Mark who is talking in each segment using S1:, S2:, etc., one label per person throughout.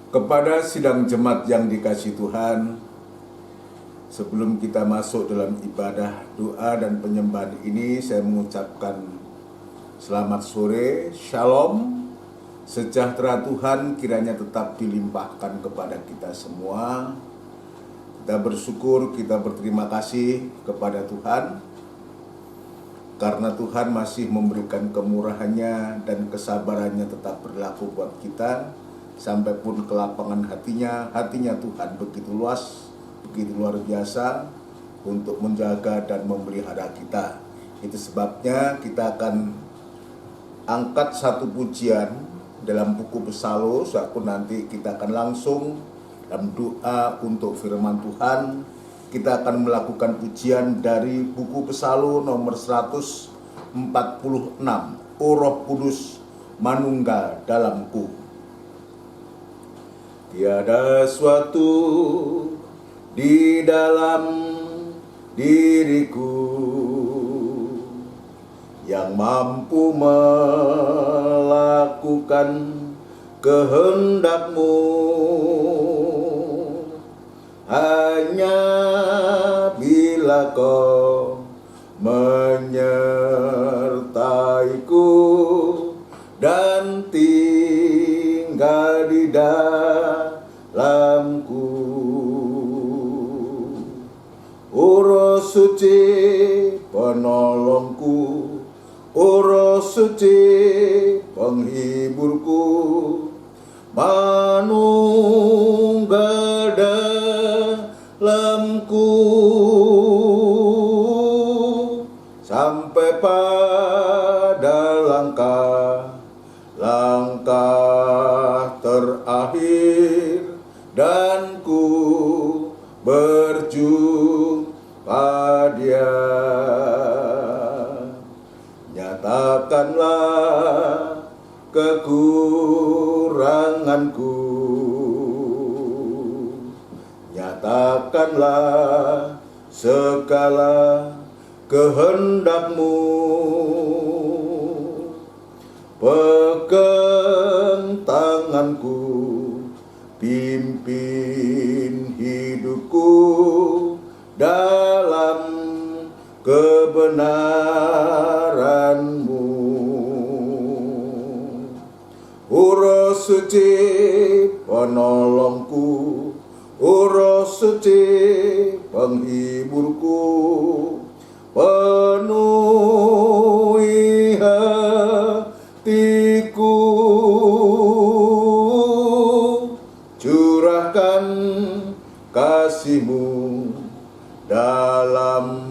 S1: Kepada sidang jemaat yang dikasihi Tuhan, sebelum kita masuk dalam ibadah, doa, dan penyembahan ini, saya mengucapkan selamat sore, shalom, sejahtera Tuhan kiranya tetap dilimpahkan kepada kita semua. Kita bersyukur, kita berterima kasih kepada Tuhan, karena Tuhan masih memberikan kemurahannya dan kesabarannya tetap berlaku buat kita. Sampai pun ke lapangan hatinya Tuhan begitu luas, begitu luar biasa untuk menjaga dan memelihara kita. Itu sebabnya kita akan angkat satu pujian dalam buku Psalus, ataupun nanti kita akan langsung dalam doa untuk firman Tuhan. Kita akan melakukan pujian dari buku Psalus nomor 146, O Roh Kudus manunggal dalamku. Tiada suatu di dalam diriku yang mampu melakukan kehendak-Mu, hanya bila Kau menyertaiku dan tinggal di dalamku. O Roh Suci penolongku, O Roh Suci penghiburku, manunggal dalamku, sampai pada langkah terakhir, dan ku berjumpa Dia. Nyatakanlah kekuranganku, nyatakanlah segala kehendak-Mu, pegang tanganku, pimpin hidupku dalam kebenaran-Mu. O Roh Suci penolongku, O Roh Suci penghiburku, penuhi hatiku, curahkan kasih-Mu dalam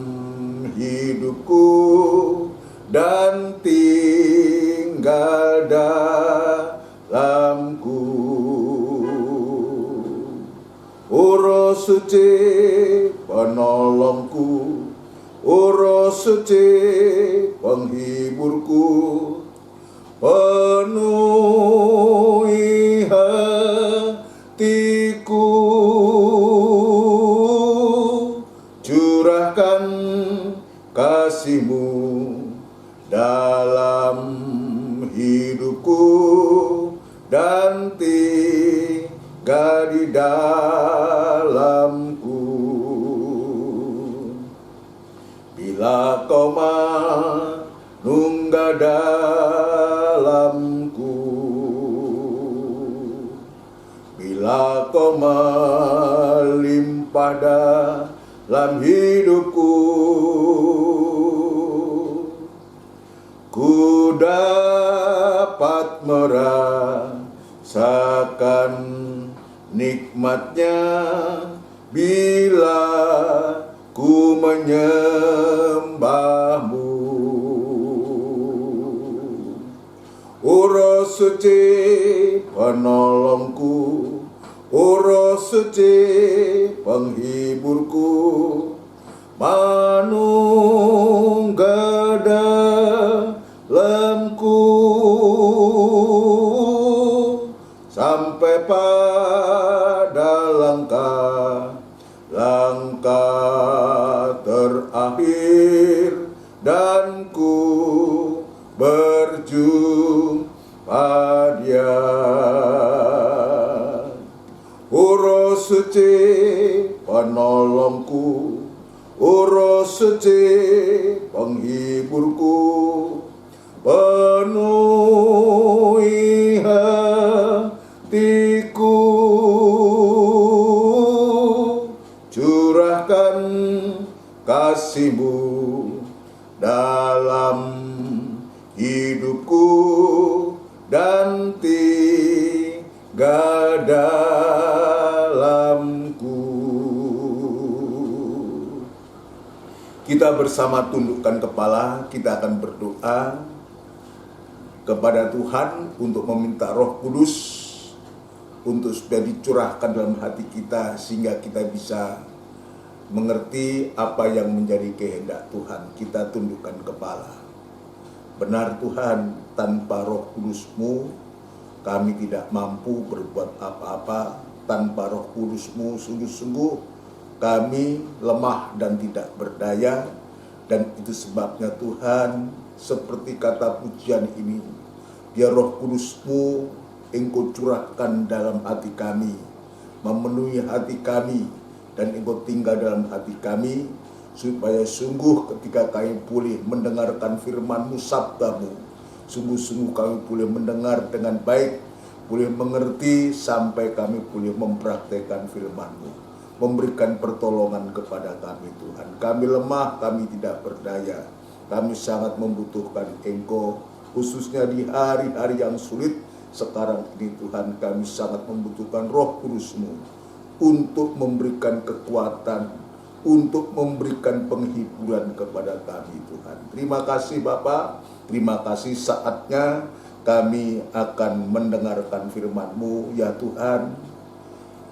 S1: hidupku, dan tinggal dalamku. O Roh Suci penolongku, O Roh Suci penghiburku, penuhi hatiku, curahkan kasih-Mu dalam hidupku, dan tinggal di dalamku. Bila Kau manunggal dalamku, bila Kau melimpah dalam hidupku, ku dapat merasakan nikmatnya bila ku menyembah-Mu. O Roh Suci penolongku, O Roh Suci penghiburku, manunggal dalamku, sampai pada langkah terakhir, dan ku berjumpa Dia. sece penolongku, Roh sece penghiburku, penuhi hatiku, curahkan kasih-Mu dalam hidupku dan tinggal dalamku. Kita bersama tundukkan kepala, kita akan berdoa kepada Tuhan untuk meminta Roh Kudus untuk supaya dicurahkan dalam hati kita sehingga kita bisa mengerti apa yang menjadi kehendak Tuhan. Kita tundukkan kepala. Benar Tuhan, tanpa Roh Kudus-Mu kami tidak mampu berbuat apa-apa. Tanpa Roh Kudus-Mu sungguh-sungguh kami lemah dan tidak berdaya. Dan itu sebabnya Tuhan, seperti kata pujian ini, biar Roh Kudus-Mu Engkau curahkan dalam hati kami, memenuhi hati kami, dan Engkau tinggal dalam hati kami, supaya sungguh ketika kami boleh mendengarkan firman-Mu, sabda-Mu, sungguh-sungguh kami boleh mendengar dengan baik, boleh mengerti, sampai kami boleh mempraktekkan firman-Mu, memberikan pertolongan kepada kami Tuhan. Kami lemah, kami tidak berdaya, kami sangat membutuhkan Engkau, khususnya di hari-hari yang sulit sekarang ini Tuhan. Kami sangat membutuhkan Roh Kudus-Mu untuk memberikan kekuatan, untuk memberikan penghiburan kepada kami Tuhan. Terima kasih Bapa, terima kasih saatnya kami akan mendengarkan firman-Mu ya Tuhan.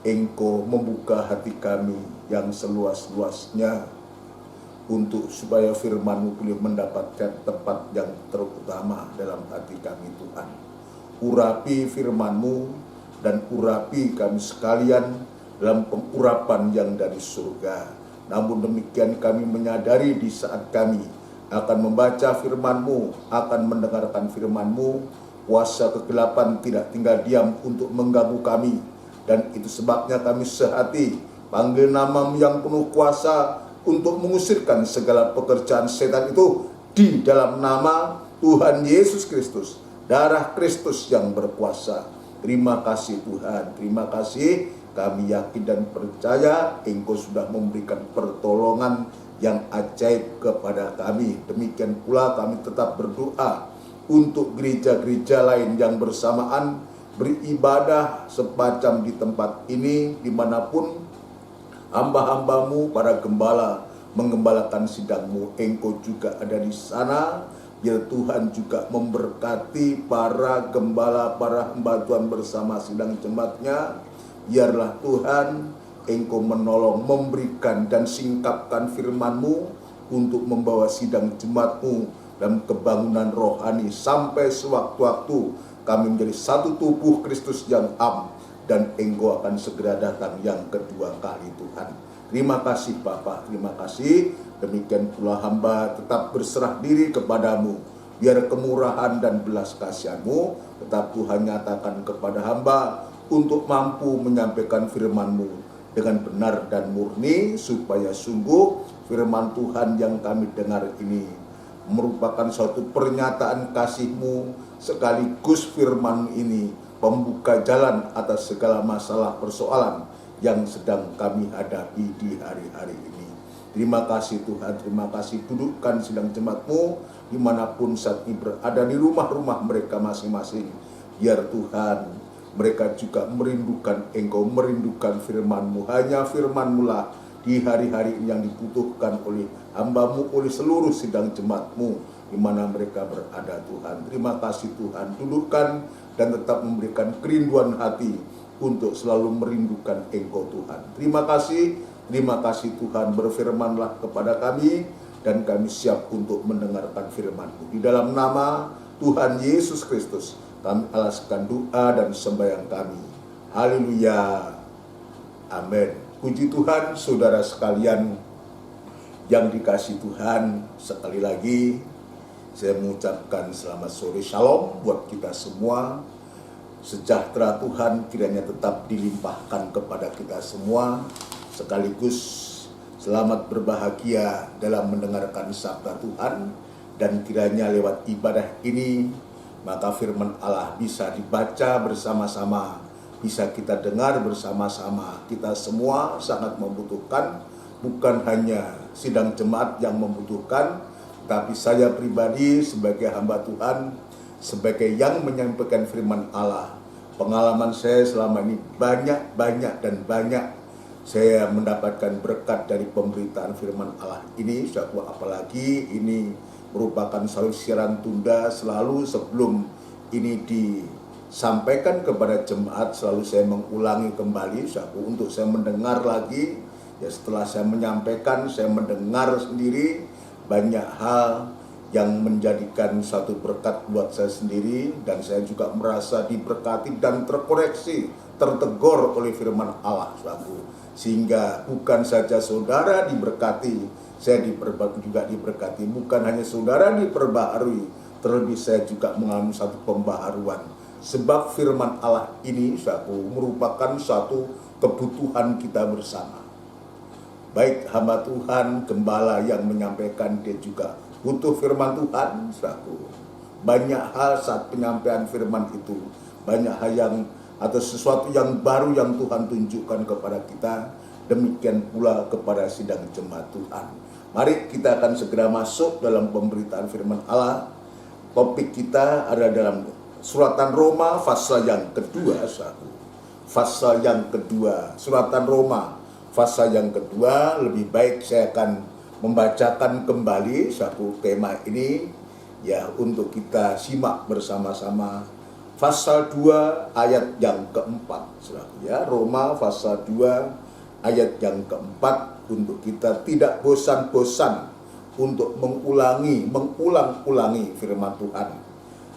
S1: Engkau membuka hati kami yang seluas-luasnya untuk supaya firman-Mu boleh mendapatkan tempat yang terutama dalam hati kami Tuhan. Urapi firman-Mu dan urapi kami sekalian dalam pengurapan yang dari surga. Namun demikian kami menyadari di saat kami akan membaca firman-Mu, akan mendengarkan firman-Mu, kuasa kegelapan tidak tinggal diam untuk mengganggu kami. Dan itu sebabnya kami sehati panggil nama-Mu yang penuh kuasa untuk mengusirkan segala pekerjaan setan itu di dalam nama Tuhan Yesus Kristus, darah Kristus yang berkuasa. Terima kasih Tuhan, terima kasih. Kami yakin dan percaya Engkau sudah memberikan pertolongan yang ajaib kepada kami. Demikian pula kami tetap berdoa untuk gereja-gereja lain yang bersamaan beribadah semacam di tempat ini, dimanapun hamba-hamba-Mu, para gembala menggembalakan sidang-Mu. Engkau juga ada di sana. Biar Tuhan juga memberkati para gembala, para hamba Tuhan bersama sidang jemaatnya. Biarlah Tuhan Engkau menolong, memberikan dan singkapkan firman-Mu untuk membawa sidang jemaat-Mu dalam kebangunan rohani sampai sewaktu-waktu kami menjadi satu tubuh Kristus yang am, dan Engkau akan segera datang yang kedua kali Tuhan. Terima kasih Bapa, terima kasih. Demikian pula hamba tetap berserah diri kepadamu. Biar kemurahan dan belas kasihan-Mu tetap Tuhan nyatakan kepada hamba untuk mampu menyampaikan firman-Mu dengan benar dan murni, supaya sungguh firman Tuhan yang kami dengar ini merupakan suatu pernyataan kasih-Mu, sekaligus firman ini pembuka jalan atas segala masalah persoalan yang sedang kami hadapi di hari-hari ini. Terima kasih Tuhan, terima kasih. Dudukkan sidang jemaat-Mu dimanapun saat ini berada di rumah-rumah mereka masing-masing. Biar Tuhan mereka juga merindukan Engkau, merindukan firman-Mu. Hanya firman-Mu lah di hari-hari ini yang dibutuhkan oleh hamba-Mu, oleh seluruh sidang jemaat-Mu di mana mereka berada Tuhan. Terima kasih Tuhan, dudukkan dan tetap memberikan kerinduan hati untuk selalu merindukan Engkau Tuhan. Terima kasih Tuhan, berfirmanlah kepada kami dan kami siap untuk mendengarkan firman-Mu. Di dalam nama Tuhan Yesus Kristus kami alaskan doa dan sembahyang kami. Haleluya. Amin. Puji Tuhan, saudara sekalian yang dikasihi Tuhan, sekali lagi saya mengucapkan selamat sore, shalom buat kita semua. sejahtera Tuhan kiranya tetap dilimpahkan kepada kita semua, sekaligus selamat berbahagia dalam mendengarkan sabda Tuhan, dan kiranya lewat ibadah ini maka firman Allah bisa dibaca bersama-sama, bisa kita dengar bersama-sama. Kita semua sangat membutuhkan, bukan hanya sidang jemaat yang membutuhkan, tapi saya pribadi sebagai hamba Tuhan, sebagai yang menyampaikan firman Allah. Pengalaman saya selama ini banyak saya mendapatkan berkat dari pemberitaan firman Allah ini. Apalagi ini merupakan siaran tunda, selalu sebelum ini disampaikan kepada jemaat selalu saya mengulangi kembali untuk saya mendengar lagi. Ya, setelah saya menyampaikan, saya mendengar sendiri banyak hal yang menjadikan satu berkat buat saya sendiri, dan saya juga merasa diberkati dan terkoreksi, tertegur oleh firman Allah, sehingga bukan saja saudara diberkati, saya juga diberkati. Bukan hanya saudara diperbaharui, terlebih saya juga mengalami satu pembaharuan. Sebab firman Allah ini merupakan satu kebutuhan kita bersama. Baik hamba Tuhan, gembala yang menyampaikan, dia juga butuh firman Tuhan. Banyak hal saat penyampaian firman itu, banyak hal atau sesuatu yang baru yang Tuhan tunjukkan kepada kita. Demikian pula kepada sidang jemaat Tuhan. Mari kita akan segera masuk dalam pemberitaan firman Allah. Topik kita ada dalam suratan Roma pasal yang kedua. Pasal yang kedua, suratan Roma pasal yang kedua. Lebih baik saya akan membacakan kembali satu tema ini ya, untuk kita simak bersama-sama. Pasal 2 ayat yang keempat, ya, Roma pasal 2 ayat yang keempat, untuk kita tidak bosan-bosan untuk mengulang-ulangi firman Tuhan.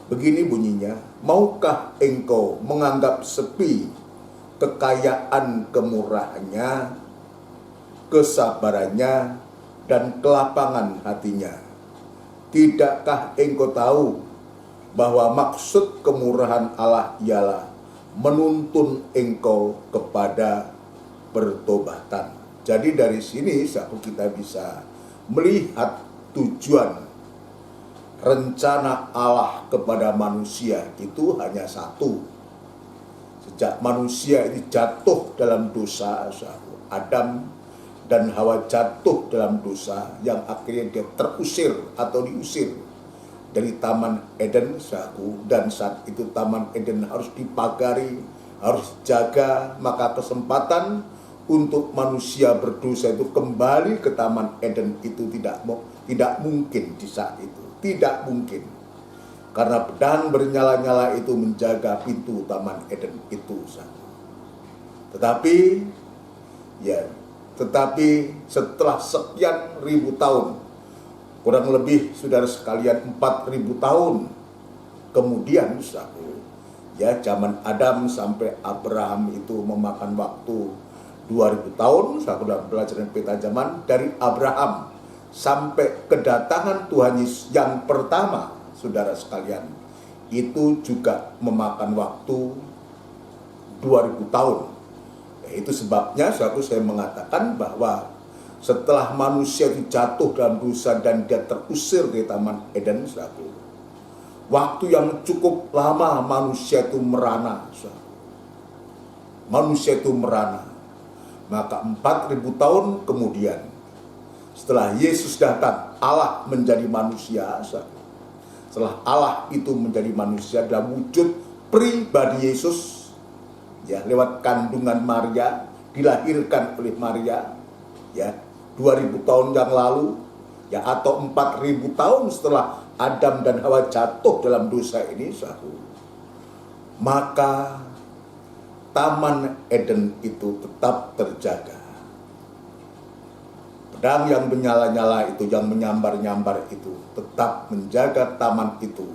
S1: Begini bunyinya, maukah engkau menganggap sepi kekayaan kemurahannya, kesabarannya, dan kelapangan hatinya? Tidakkah engkau tahu bahwa maksud kemurahan Allah ialah menuntun engkau kepada pertobatan? Jadi dari sini kita bisa melihat tujuan rencana Allah kepada manusia itu hanya satu. Sejak manusia ini jatuh dalam dosa, Adam dan Hawa jatuh dalam dosa, yang akhirnya dia terusir atau diusir dari Taman Eden, dan saat itu Taman Eden harus dipagari, harus jaga. Maka kesempatan untuk manusia berdosa itu kembali ke Taman Eden itu tidak mungkin di saat itu, tidak mungkin, karena pedang bernyala-nyala itu menjaga pintu Taman Eden itu. Tetapi setelah sekian ribu tahun, kurang lebih saudara sekalian 4.000 tahun kemudian, zaman Adam sampai Abraham itu memakan waktu 2000 tahun. Dalam pelajaran peta zaman, dari Abraham sampai kedatangan Tuhan Yesus yang pertama, saudara sekalian, itu juga memakan waktu 2000 tahun. Itu sebabnya saya mengatakan bahwa setelah manusia itu jatuh dalam dosa dan dia terusir dari Taman Eden, waktu yang cukup lama manusia itu merana. Maka 4.000 tahun kemudian, setelah Yesus datang, Allah menjadi manusia. Setelah Allah itu menjadi manusia dalam wujud pribadi Yesus, ya, lewat kandungan Maria, dilahirkan oleh Maria, ya, 2000 tahun yang lalu, ya, atau 4000 tahun setelah Adam dan Hawa jatuh dalam dosa ini, maka Taman Eden itu tetap terjaga. Pedang yang menyala-nyala itu, yang menyambar-nyambar itu, tetap menjaga taman itu.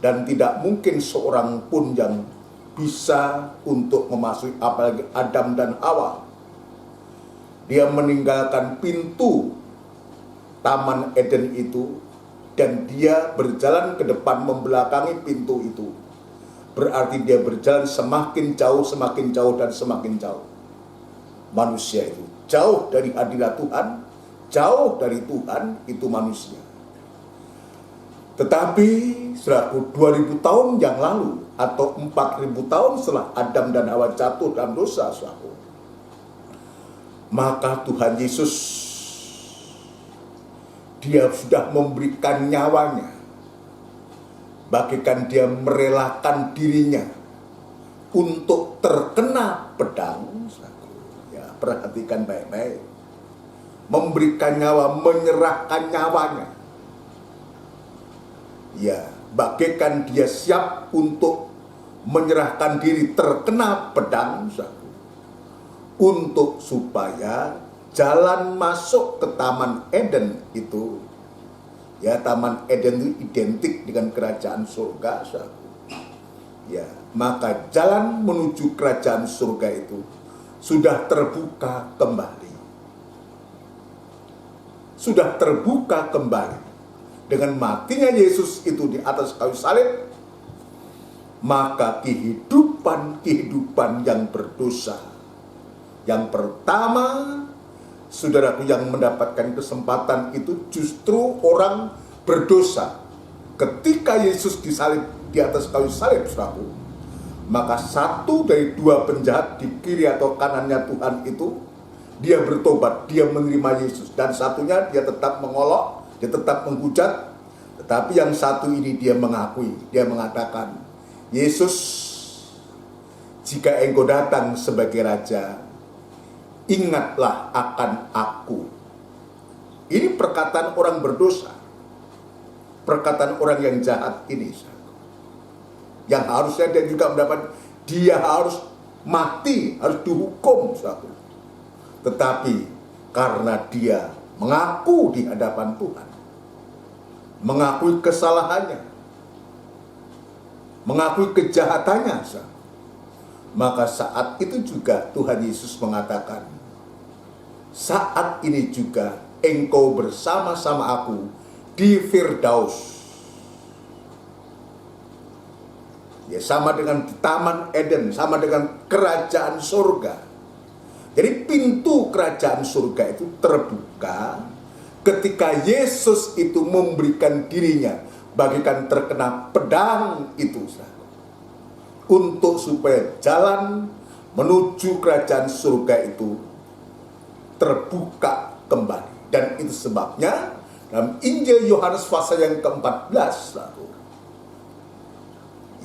S1: Dan tidak mungkin seorang pun yang bisa untuk memasuki, apalagi Adam dan Hawa. Dia meninggalkan pintu Taman Eden itu, dan dia berjalan ke depan membelakangi pintu itu. berarti dia berjalan semakin jauh, dan semakin jauh. Manusia itu jauh dari hadirat Tuhan, jauh dari Tuhan, itu manusia. Tetapi saudaraku, 2000 tahun yang lalu atau 4000 tahun setelah Adam dan Hawa jatuh dalam dosa, saudaraku, maka Tuhan Yesus, dia sudah memberikan nyawanya, bagaikan dia merelakan dirinya untuk terkena pedang. Ya, perhatikan baik-baik. Memberikan nyawa, menyerahkan nyawanya. Ya, bagaikan dia siap untuk menyerahkan diri terkena pedang, untuk supaya jalan masuk ke Taman Eden itu, ya, Taman Eden itu identik dengan kerajaan surga, ya, maka jalan menuju kerajaan surga itu sudah terbuka kembali. Sudah terbuka kembali. Dengan matinya Yesus itu di atas kayu salib, maka kehidupan yang berdosa. Yang pertama, saudaraku, yang mendapatkan kesempatan itu justru orang berdosa. Ketika Yesus disalib di atas kayu salib, saudaraku, maka satu dari dua penjahat di kiri atau kanannya Tuhan itu, dia bertobat, dia menerima Yesus. Dan satunya dia tetap mengolok, dia tetap menghujat. Tetapi yang satu ini dia mengakui, dia mengatakan, Yesus, jika engkau datang sebagai Raja, ingatlah akan aku. Ini perkataan orang berdosa, perkataan orang yang jahat ini, yang harusnya dia juga mendapat, dia harus mati, harus dihukum, tetapi karena dia mengaku di hadapan Tuhan, mengakui kesalahannya, mengakui kejahatannya, maka saat itu juga Tuhan Yesus mengatakan, saat ini juga engkau bersama-sama aku di Firdaus. Ya, sama dengan Taman Eden, sama dengan kerajaan surga. Jadi pintu kerajaan surga itu terbuka ketika Yesus itu memberikan dirinya bagaikan terkena pedang itu, untuk supaya jalan menuju kerajaan surga itu terbuka kembali. Dan itu sebabnya dalam Injil Yohanes pasal yang ke-14,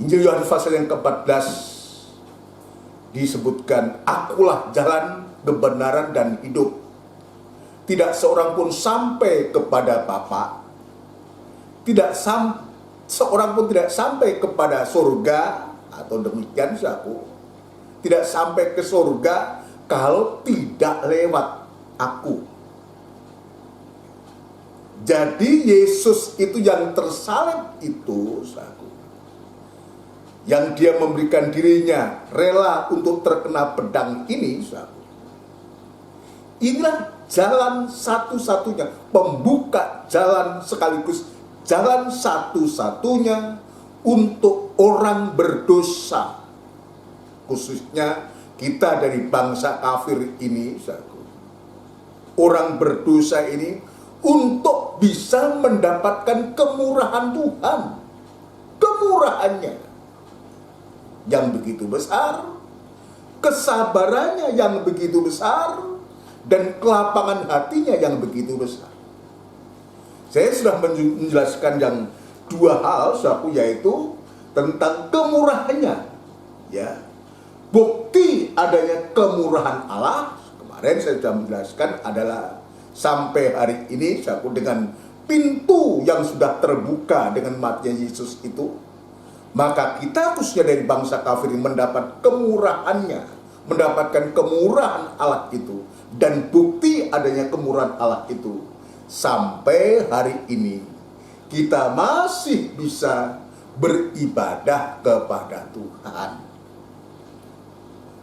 S1: Injil Yohanes pasal yang ke-14 disebutkan, akulah jalan, kebenaran, dan hidup. Tidak seorang pun sampai kepada Bapa, seorang pun tidak sampai kepada surga, atau demikian saku, tidak sampai ke surga kalau tidak lewat aku. Jadi Yesus itu yang tersalib itu, saku, yang dia memberikan dirinya rela untuk terkena pedang ini, saku, inilah jalan satu-satunya, pembuka jalan sekaligus jalan satu-satunya untuk orang berdosa, khususnya kita dari bangsa kafir ini, orang berdosa ini, untuk bisa mendapatkan kemurahan Tuhan, kemurahannya yang begitu besar, kesabarannya yang begitu besar, dan kelapangan hatinya yang begitu besar. Saya sudah menjelaskan yang dua hal, yaitu tentang kemurahannya, ya, bukti adanya kemurahan Allah. Kemarin saya sudah menjelaskan adalah sampai hari ini, dengan pintu yang sudah terbuka dengan matinya Yesus itu, maka kita khususnya dari bangsa kafir mendapat kemurahannya, mendapatkan kemurahan Allah itu, dan bukti adanya kemurahan Allah itu sampai hari ini kita masih bisa beribadah kepada Tuhan,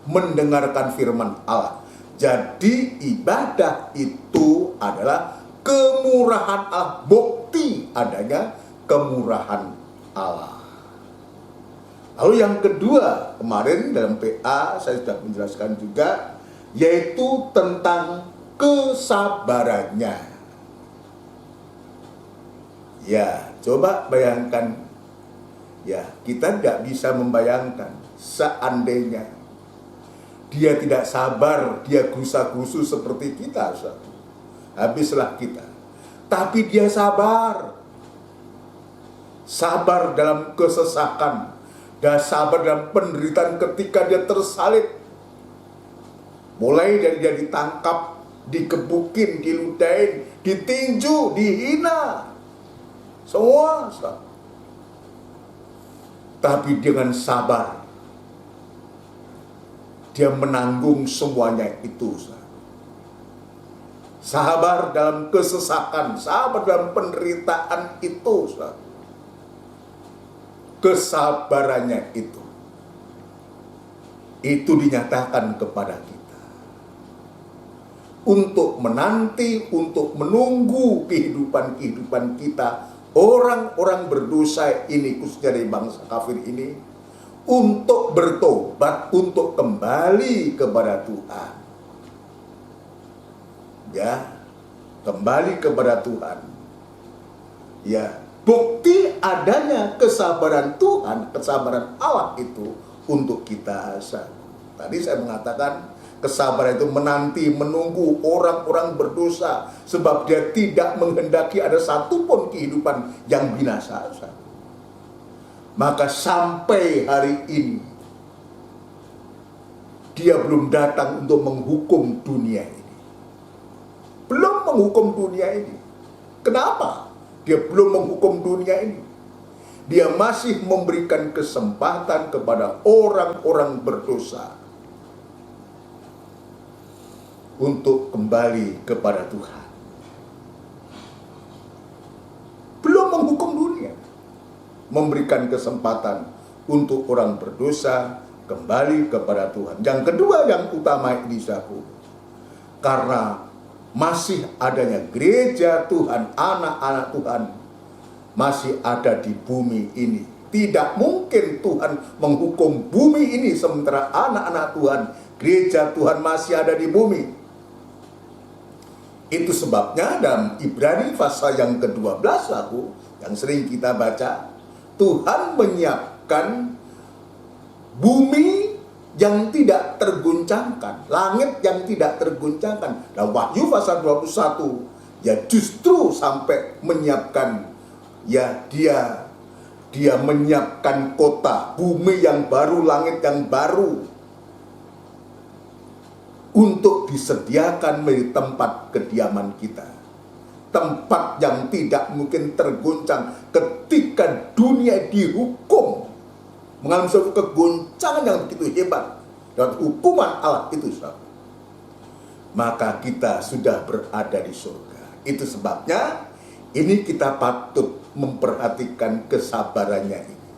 S1: mendengarkan firman Allah. Jadi ibadah itu adalah kemurahan Allah, bukti adanya kemurahan Allah. Lalu yang kedua, kemarin dalam PA saya sudah menjelaskan juga, yaitu tentang kesabarannya. Ya, coba bayangkan, ya kita tidak bisa membayangkan seandainya dia tidak sabar, dia gerusa-gerusu seperti kita, habislah kita. Tapi dia sabar. Sabar dalam kesesakan, dan sabar dalam penderitaan ketika dia tersalib. Mulai dari dia ditangkap, dikebukin, diludahin, ditinju, dihina. Semua. Tapi dengan sabar, dia menanggung semuanya itu. Sabar dalam kesesakan, sabar dalam penderitaan itu. Kesabarannya itu dinyatakan kepada kita untuk menanti, untuk menunggu kehidupan kita, orang-orang berdosa ini, khususnya dari bangsa kafir ini, untuk bertobat, untuk kembali kepada Tuhan. Ya, kembali kepada Tuhan. Ya, bukti adanya kesabaran Tuhan, kesabaran Allah itu untuk kita. Tadi saya mengatakan kesabaran itu menanti, menunggu orang-orang berdosa, sebab dia tidak menghendaki ada satupun kehidupan yang binasa. Maka sampai hari ini dia belum datang untuk menghukum dunia ini. Belum menghukum dunia ini. Kenapa? Dia belum menghukum dunia ini. Dia masih memberikan kesempatan kepada orang-orang berdosa untuk kembali kepada Tuhan. Belum menghukum dunia. Memberikan kesempatan untuk orang berdosa kembali kepada Tuhan. Yang kedua yang utama ini, karena masih adanya gereja Tuhan, anak-anak Tuhan masih ada di bumi ini. Tidak mungkin Tuhan menghukum bumi ini sementara anak-anak Tuhan, gereja Tuhan masih ada di bumi. Itu sebabnya dalam Ibrani pasal yang ke-12 yang sering kita baca, Tuhan menyiapkan bumi yang tidak terguncangkan, langit yang tidak terguncangkan. Dan Wahyu pasal 21 ya justru sampai menyiapkan, ya dia menyiapkan kota, bumi yang baru, langit yang baru, untuk disediakan menjadi tempat kediaman kita. Tempat yang tidak mungkin terguncang ketika dunia dihukum, mengalami suatu kegoncangan yang begitu hebat dan hukuman Allah itu, maka kita sudah berada di surga. Itu sebabnya ini kita patut memperhatikan kesabarannya ini,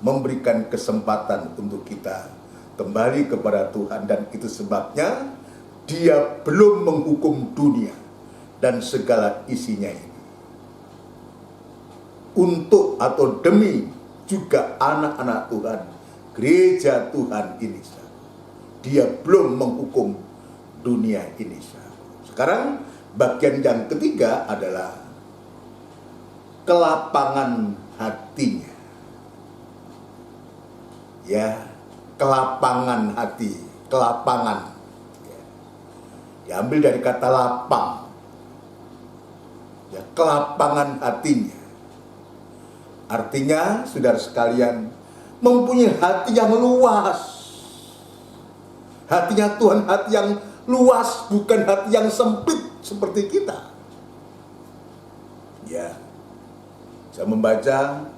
S1: memberikan kesempatan untuk kita kembali kepada Tuhan. Dan itu sebabnya dia belum menghukum dunia dan segala isinya ini, untuk atau demi juga anak-anak Tuhan, gereja Tuhan ini. Dia belum menghukum dunia ini. Sekarang bagian yang ketiga adalah kelapangan hatinya. Ya, kelapangan hati, kelapangan. Ya. Diambil dari kata lapang. Ya, kelapangan hatinya. Artinya, saudara sekalian, mempunyai hati yang luas. Hatinya Tuhan, hati yang luas, bukan hati yang sempit seperti kita. Ya, saya membaca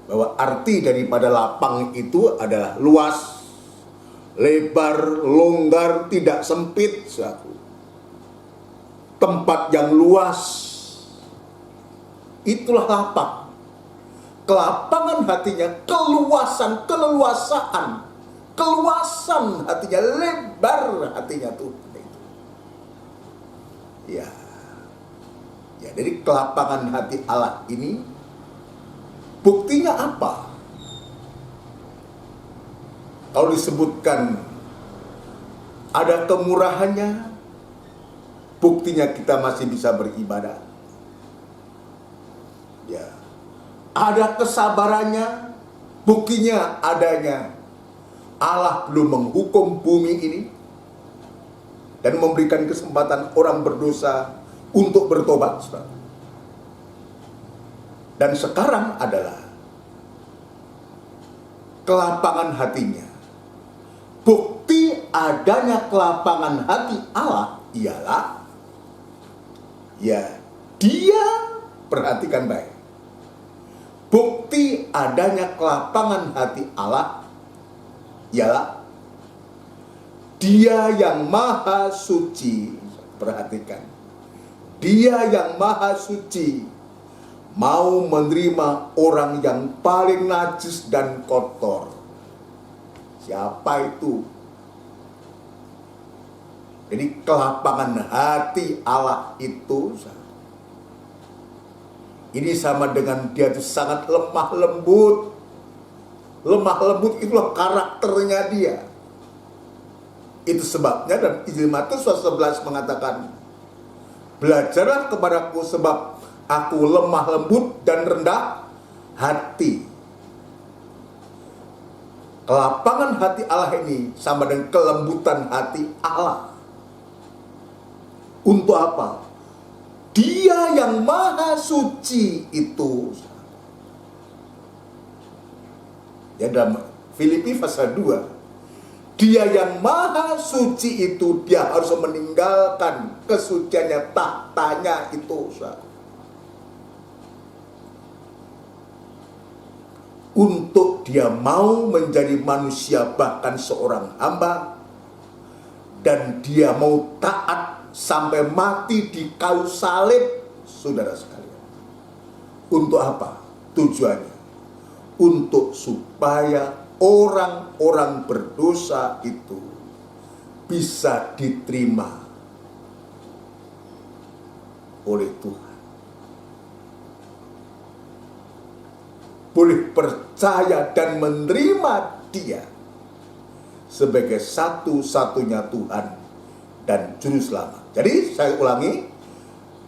S1: bahwa arti daripada lapang itu adalah luas, lebar, longgar, tidak sempit. Tempat yang luas, itulah lapang. Kelapangan hatinya, keluasan, keleluasaan, keluasan hatinya, lebar hatinya Tuhan itu. Ya, jadi kelapangan hati Allah ini buktinya apa? Kalau disebutkan ada kemurahannya, buktinya kita masih bisa beribadah. Ya. Ada kesabarannya, buktinya adanya Allah belum menghukum bumi ini dan memberikan kesempatan orang berdosa untuk bertobat. Dan sekarang adalah kelapangan hatinya. Bukti adanya kelapangan hati Allah ialah, ya, dia, perhatikan baik. Bukti adanya kelapangan hati Allah ialah dia yang maha suci. Perhatikan, dia yang maha suci mau menerima orang yang paling najis dan kotor. Siapa itu? Jadi kelapangan hati Allah itu, ini sama dengan dia itu sangat lemah lembut. Lemah lembut itulah karakternya dia. Itu sebabnya dan Injil Matius 11 mengatakan, belajarlah kepadaku sebab aku lemah lembut dan rendah hati. Kelapangan hati Allah ini sama dengan kelembutan hati Allah. Untuk apa? Dia yang maha suci itu. Ya, dalam Filipi pasal 2, dia yang maha suci itu, dia harus meninggalkan kesuciannya, tahtanya itu. Untuk dia mau menjadi manusia, bahkan seorang hamba, dan dia mau taat sampai mati di kayu salib, saudara sekalian. Untuk apa? Tujuannya untuk supaya orang-orang berdosa itu bisa diterima oleh Tuhan. Boleh percaya dan menerima dia sebagai satu-satunya Tuhan dan Juru Selamat. Jadi saya ulangi,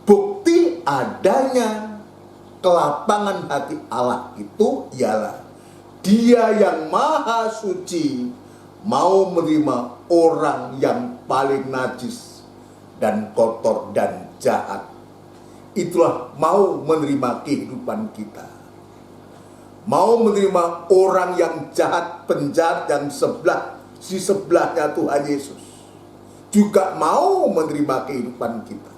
S1: bukti adanya kelapangan hati Allah itu ialah dia yang maha suci mau menerima orang yang paling najis dan kotor dan jahat. Itulah mau menerima kehidupan kita. Mau menerima orang yang jahat, penjahat yang si sebelahnya Tuhan Yesus. Juga mau menerima kehidupan kita.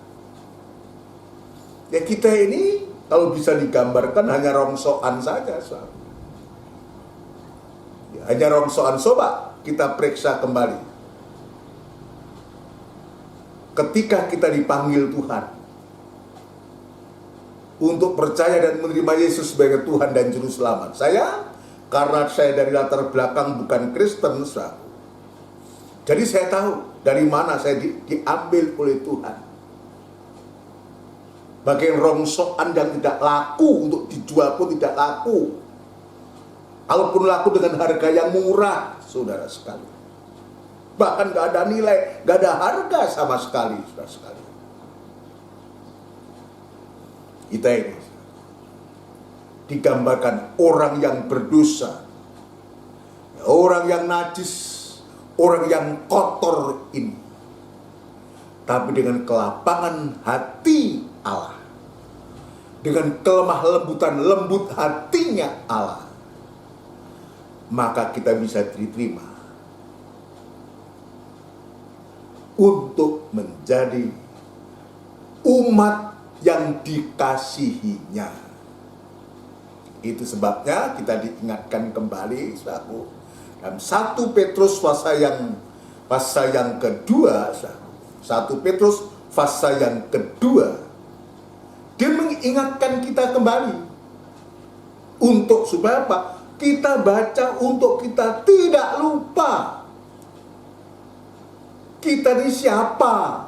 S1: Ya, kita ini kalau bisa digambarkan hanya rongsokan saja. Ya, hanya rongsokan. Coba kita periksa kembali. Ketika kita dipanggil Tuhan untuk percaya dan menerima Yesus sebagai Tuhan dan Juru Selamat. Karena saya dari latar belakang bukan Kristen, jadi saya tahu dari mana saya diambil oleh Tuhan. Bagian rongsokan yang tidak laku, untuk dijual pun tidak laku. Kalaupun laku dengan harga yang murah, saudara sekali. Bahkan gak ada nilai, gak ada harga sama sekali, saudara sekali. Kita ini digambarkan orang yang berdosa, orang yang najis, orang yang kotor ini. Tapi dengan kelapangan hati Allah, dengan kelemah lembutan lembut hatinya Allah, maka kita bisa diterima untuk menjadi umat yang dikasihinya. Itu sebabnya kita diingatkan kembali dalam 1 Petrus pasal yang kedua, 1 Petrus pasal yang kedua, dia mengingatkan kita kembali untuk supaya apa? Kita baca untuk kita tidak lupa kita ini siapa.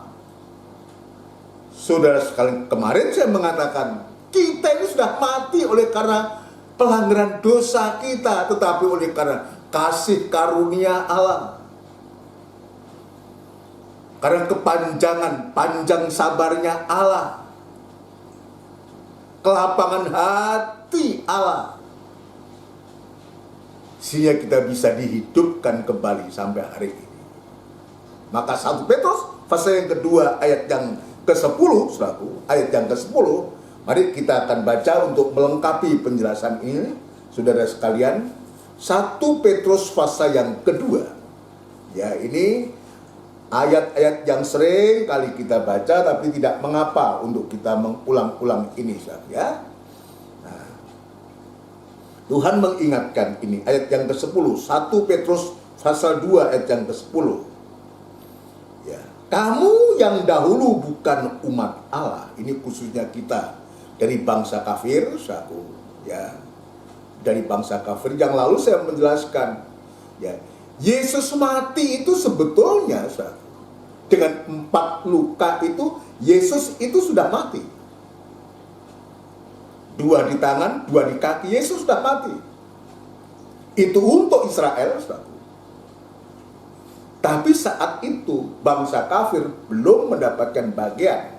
S1: Saudara sekalian, kemarin saya mengatakan kita ini sudah mati oleh karena pelanggaran dosa kita, tetapi oleh karena kasih karunia Allah. Karena kepanjangan, panjang sabarnya Allah. Kelapangan hati Allah. Sehingga kita bisa dihidupkan kembali sampai hari ini. Maka 1 Petrus pasal yang kedua ayat yang ke-10, saudaraku, ayat yang ke-10, mari kita akan baca untuk melengkapi penjelasan ini, saudara sekalian. 1 Petrus pasal yang kedua. Ya, ini ayat-ayat yang sering kali kita baca, tapi tidak mengapa untuk kita mengulang-ulang ini, ya. Nah, Tuhan mengingatkan ini, ayat yang ke-10, 1 Petrus pasal 2 ayat yang ke-10. Ya, kamu yang dahulu bukan umat Allah, ini khususnya kita dari bangsa kafir, ya, dari bangsa kafir. Yang lalu saya menjelaskan, ya, Yesus mati itu sebetulnya, dengan 4 luka itu, Yesus itu sudah mati. 2 di tangan, 2 di kaki, Yesus sudah mati. Itu untuk Israel, Tapi saat itu bangsa kafir belum mendapatkan bagian.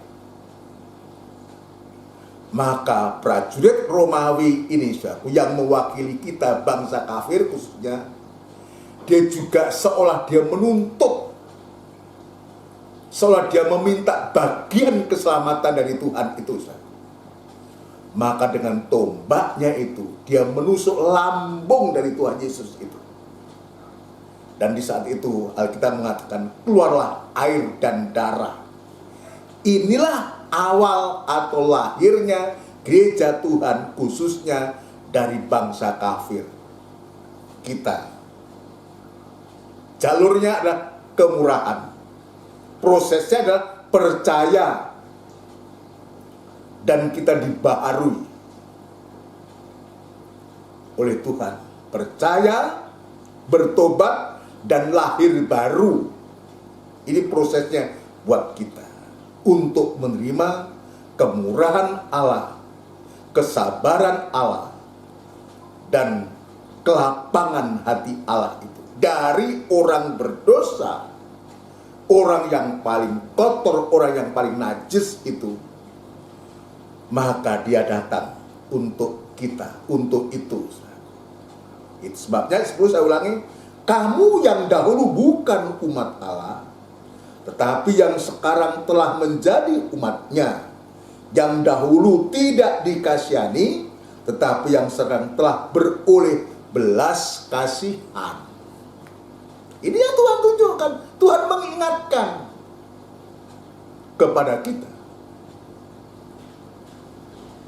S1: Maka prajurit Romawi ini, yang mewakili kita bangsa kafir khususnya, dia juga seolah dia menuntut, seolah dia meminta bagian keselamatan dari Tuhan itu. Maka dengan tombaknya itu, dia menusuk lambung dari Tuhan Yesus itu. Dan di saat itu Alkitab mengatakan, keluarlah air dan darah. Inilah awal atau lahirnya gereja Tuhan, khususnya dari bangsa kafir. Kita. Jalurnya adalah kemurahan. Prosesnya adalah percaya. Dan kita dibaharui oleh Tuhan. Percaya, bertobat, dan lahir baru. Ini prosesnya buat kita. Untuk menerima kemurahan Allah, kesabaran Allah, dan kelapangan hati Allah itu. Dari orang berdosa, orang yang paling kotor, orang yang paling najis itu, maka dia datang untuk kita, untuk itu. Itu sebabnya, saya ulangi, kamu yang dahulu bukan umat Allah, tetapi yang sekarang telah menjadi umatnya, yang dahulu tidak dikasihani, tetapi yang sekarang telah beroleh belas kasihan. Ini yang Tuhan tunjukkan, Tuhan mengingatkan kepada kita.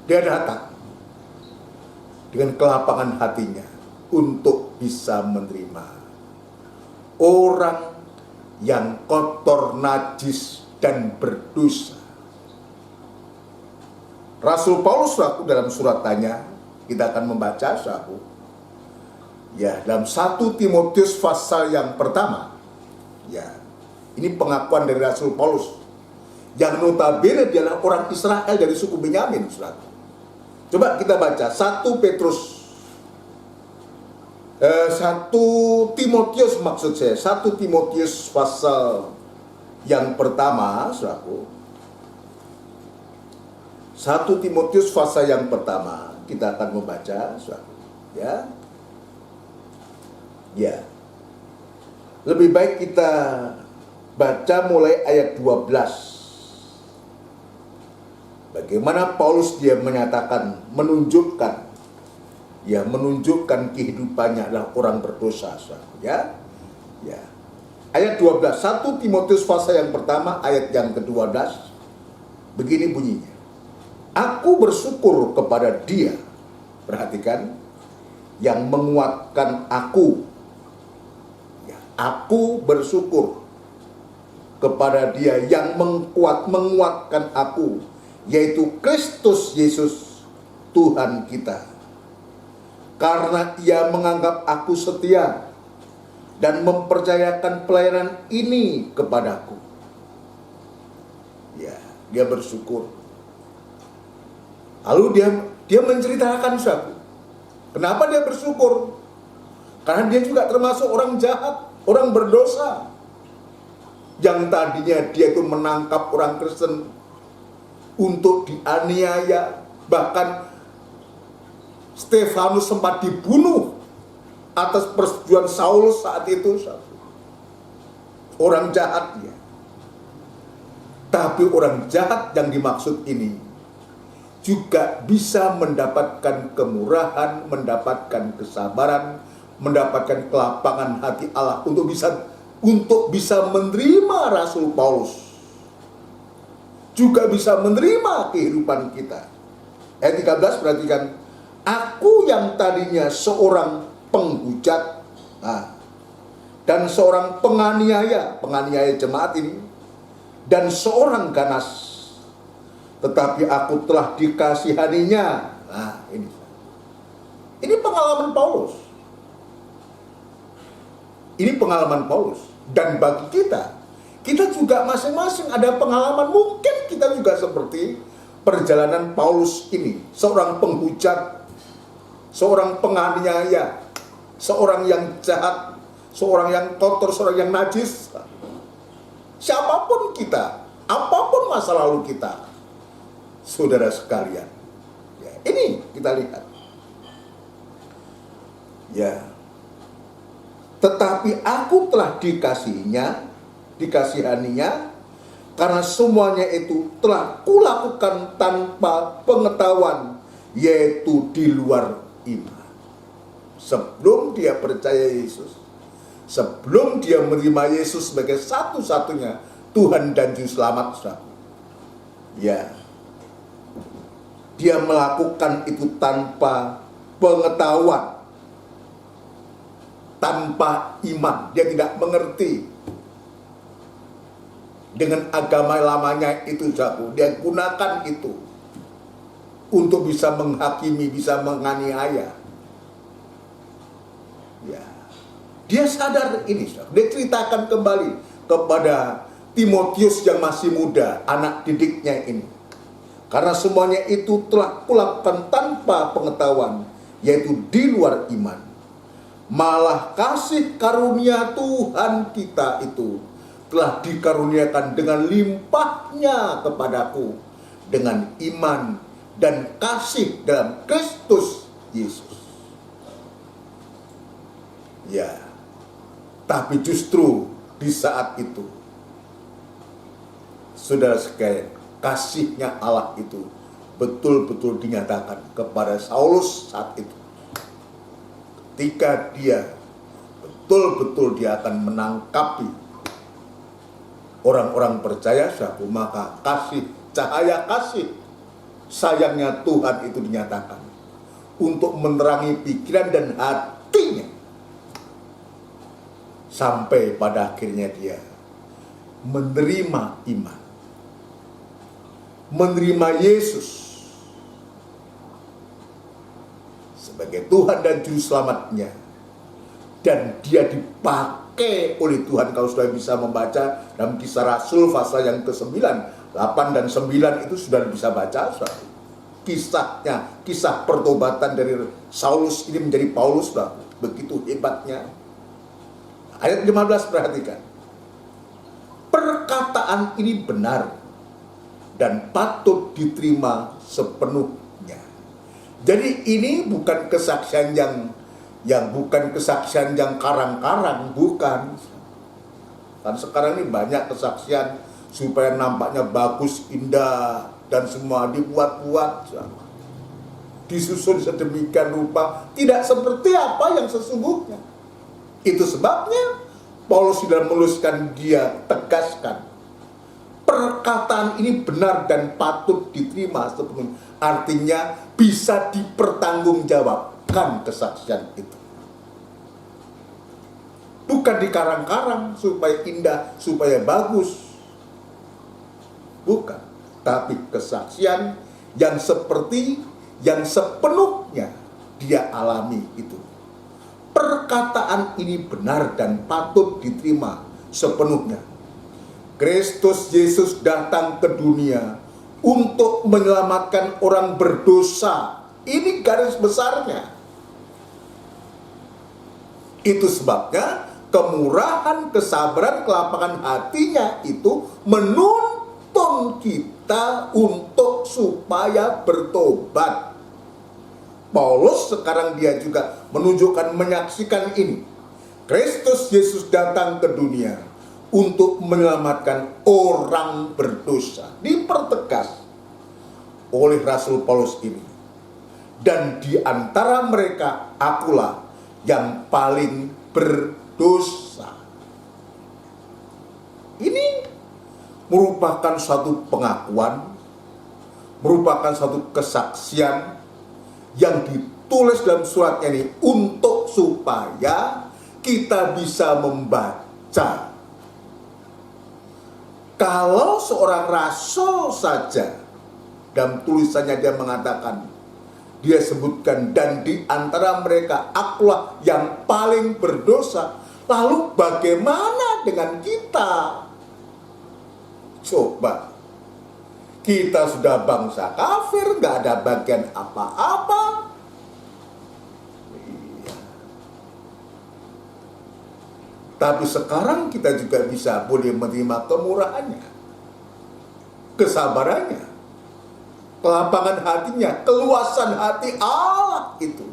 S1: Dia datang dengan kelapangan hatinya untuk bisa menerima orang yang kotor, najis, dan berdosa. Rasul Paulus dalam suratannya, kita akan membaca dalam 1 Timotius pasal yang pertama. Ya, ini pengakuan dari Rasul Paulus yang notabene dia adalah orang Israel dari suku Benyamin. Coba kita baca 1 Timotius maksud saya, 1 Timotius pasal yang pertama, 1 Timotius pasal yang pertama, kita akan membaca, ya. Ya. Lebih baik kita baca mulai ayat 12. Bagaimana Paulus dia menyatakan, menunjukkan kehidupannya adalah orang berdosa, ya. Ya. Ayat 12, 1 Timotius pasal yang pertama ayat yang ke-12. Begini bunyinya. Aku bersyukur kepada Dia, perhatikan, yang menguatkan aku. Ya, aku bersyukur kepada Dia yang menguatkan aku, yaitu Kristus Yesus Tuhan kita. Karena Ia menganggap aku setia dan mempercayakan pelayanan ini kepadaku. Ya, dia bersyukur. Lalu dia menceritakan kenapa dia bersyukur? Karena dia juga termasuk orang jahat, orang berdosa. Yang tadinya dia itu menangkap orang Kristen untuk dianiaya. Bahkan Stefanus sempat dibunuh atas persetujuan Saulus saat itu. Orang jahat dia. Tapi orang jahat yang dimaksud ini juga bisa mendapatkan kemurahan, mendapatkan kesabaran, mendapatkan kelapangan hati Allah untuk bisa menerima Rasul Paulus, juga bisa menerima kehidupan kita. Ayat 13 perhatikan, aku yang tadinya seorang penghujat dan seorang penganiaya jemaat ini, dan seorang ganas, tetapi aku telah dikasihaninya. Nah, ini pengalaman Paulus. Ini pengalaman Paulus. Dan bagi kita juga masing-masing ada pengalaman. Mungkin kita juga seperti perjalanan Paulus ini. Seorang penghujat, seorang penganiaya, seorang yang jahat, seorang yang kotor, seorang yang najis. Siapapun kita, apapun masa lalu kita, saudara sekalian, ya, ini kita lihat. Ya, tetapi aku telah dikasihaninya, karena semuanya itu telah kulakukan tanpa pengetahuan, yaitu di luar iman. Sebelum dia percaya Yesus, sebelum dia menerima Yesus sebagai satu-satunya Tuhan dan Juru Selamat, ya, dia melakukan itu tanpa pengetahuan, tanpa iman. Dia tidak mengerti dengan agama lamanya itu, dia gunakan itu untuk bisa menghakimi, bisa menganiaya. Ya, dia sadar ini, dia ceritakan kembali kepada Timotius yang masih muda, anak didiknya ini. Karena semuanya itu telah kulakukan tanpa pengetahuan, yaitu di luar iman. Malah kasih karunia Tuhan kita itu telah dikaruniakan dengan limpahnya kepadaku, dengan iman dan kasih dalam Kristus Yesus. Ya, tapi justru di saat itu, saudara sekalian, kasihnya Allah itu betul-betul dinyatakan kepada Saulus saat itu. Ketika dia betul-betul dia akan menangkapi orang-orang percaya, maka cahaya kasih sayangnya Tuhan itu dinyatakan untuk menerangi pikiran dan hatinya, sampai pada akhirnya dia menerima iman, menerima Yesus sebagai Tuhan dan Juru Selamatnya, dan dia dipakai oleh Tuhan. Kalau sudah bisa membaca dalam Kisah Rasul pasal yang ke-9, 8 dan 9 itu sudah bisa baca kisahnya, kisah pertobatan dari Saulus ini menjadi Paulus, begitu hebatnya. Ayat 15 perhatikan, perkataan ini benar dan patut diterima sepenuhnya. Jadi ini bukan kesaksian bukan kesaksian yang karang-karang, bukan. Kan sekarang ini banyak kesaksian supaya nampaknya bagus, indah, dan semua dibuat-buat, disusun sedemikian rupa, tidak seperti apa yang sesungguhnya. Itu sebabnya Paulus sudah menuliskan, dia tegaskan, perkataan ini benar dan patut diterima sepenuhnya. Artinya bisa dipertanggungjawabkan kesaksian itu. Bukan dikarang-karang supaya indah, supaya bagus. Bukan. Tapi kesaksian yang sepenuhnya dia alami itu. Perkataan ini benar dan patut diterima sepenuhnya. Kristus Yesus datang ke dunia untuk menyelamatkan orang berdosa. Ini garis besarnya. Itu sebabnya kemurahan, kesabaran, kelapangan hatinya itu menuntun kita untuk supaya bertobat. Paulus sekarang dia juga menunjukkan, menyaksikan ini. Kristus Yesus datang ke dunia untuk menyelamatkan orang berdosa. Dipertegas oleh Rasul Paulus ini. Dan di antara mereka akulah yang paling berdosa. Ini merupakan suatu pengakuan, merupakan suatu kesaksian yang ditulis dalam suratnya ini untuk supaya kita bisa membaca. Kalau seorang rasul saja dalam tulisannya dia mengatakan, dia sebutkan, dan di antara mereka akulah yang paling berdosa. Lalu bagaimana dengan kita? Coba, kita sudah bangsa kafir, nggak ada bagian apa-apa. Iya. Tapi sekarang kita juga bisa boleh menerima kemurahannya, kesabarannya, kelapangan hatinya, keluasan hati Allah itu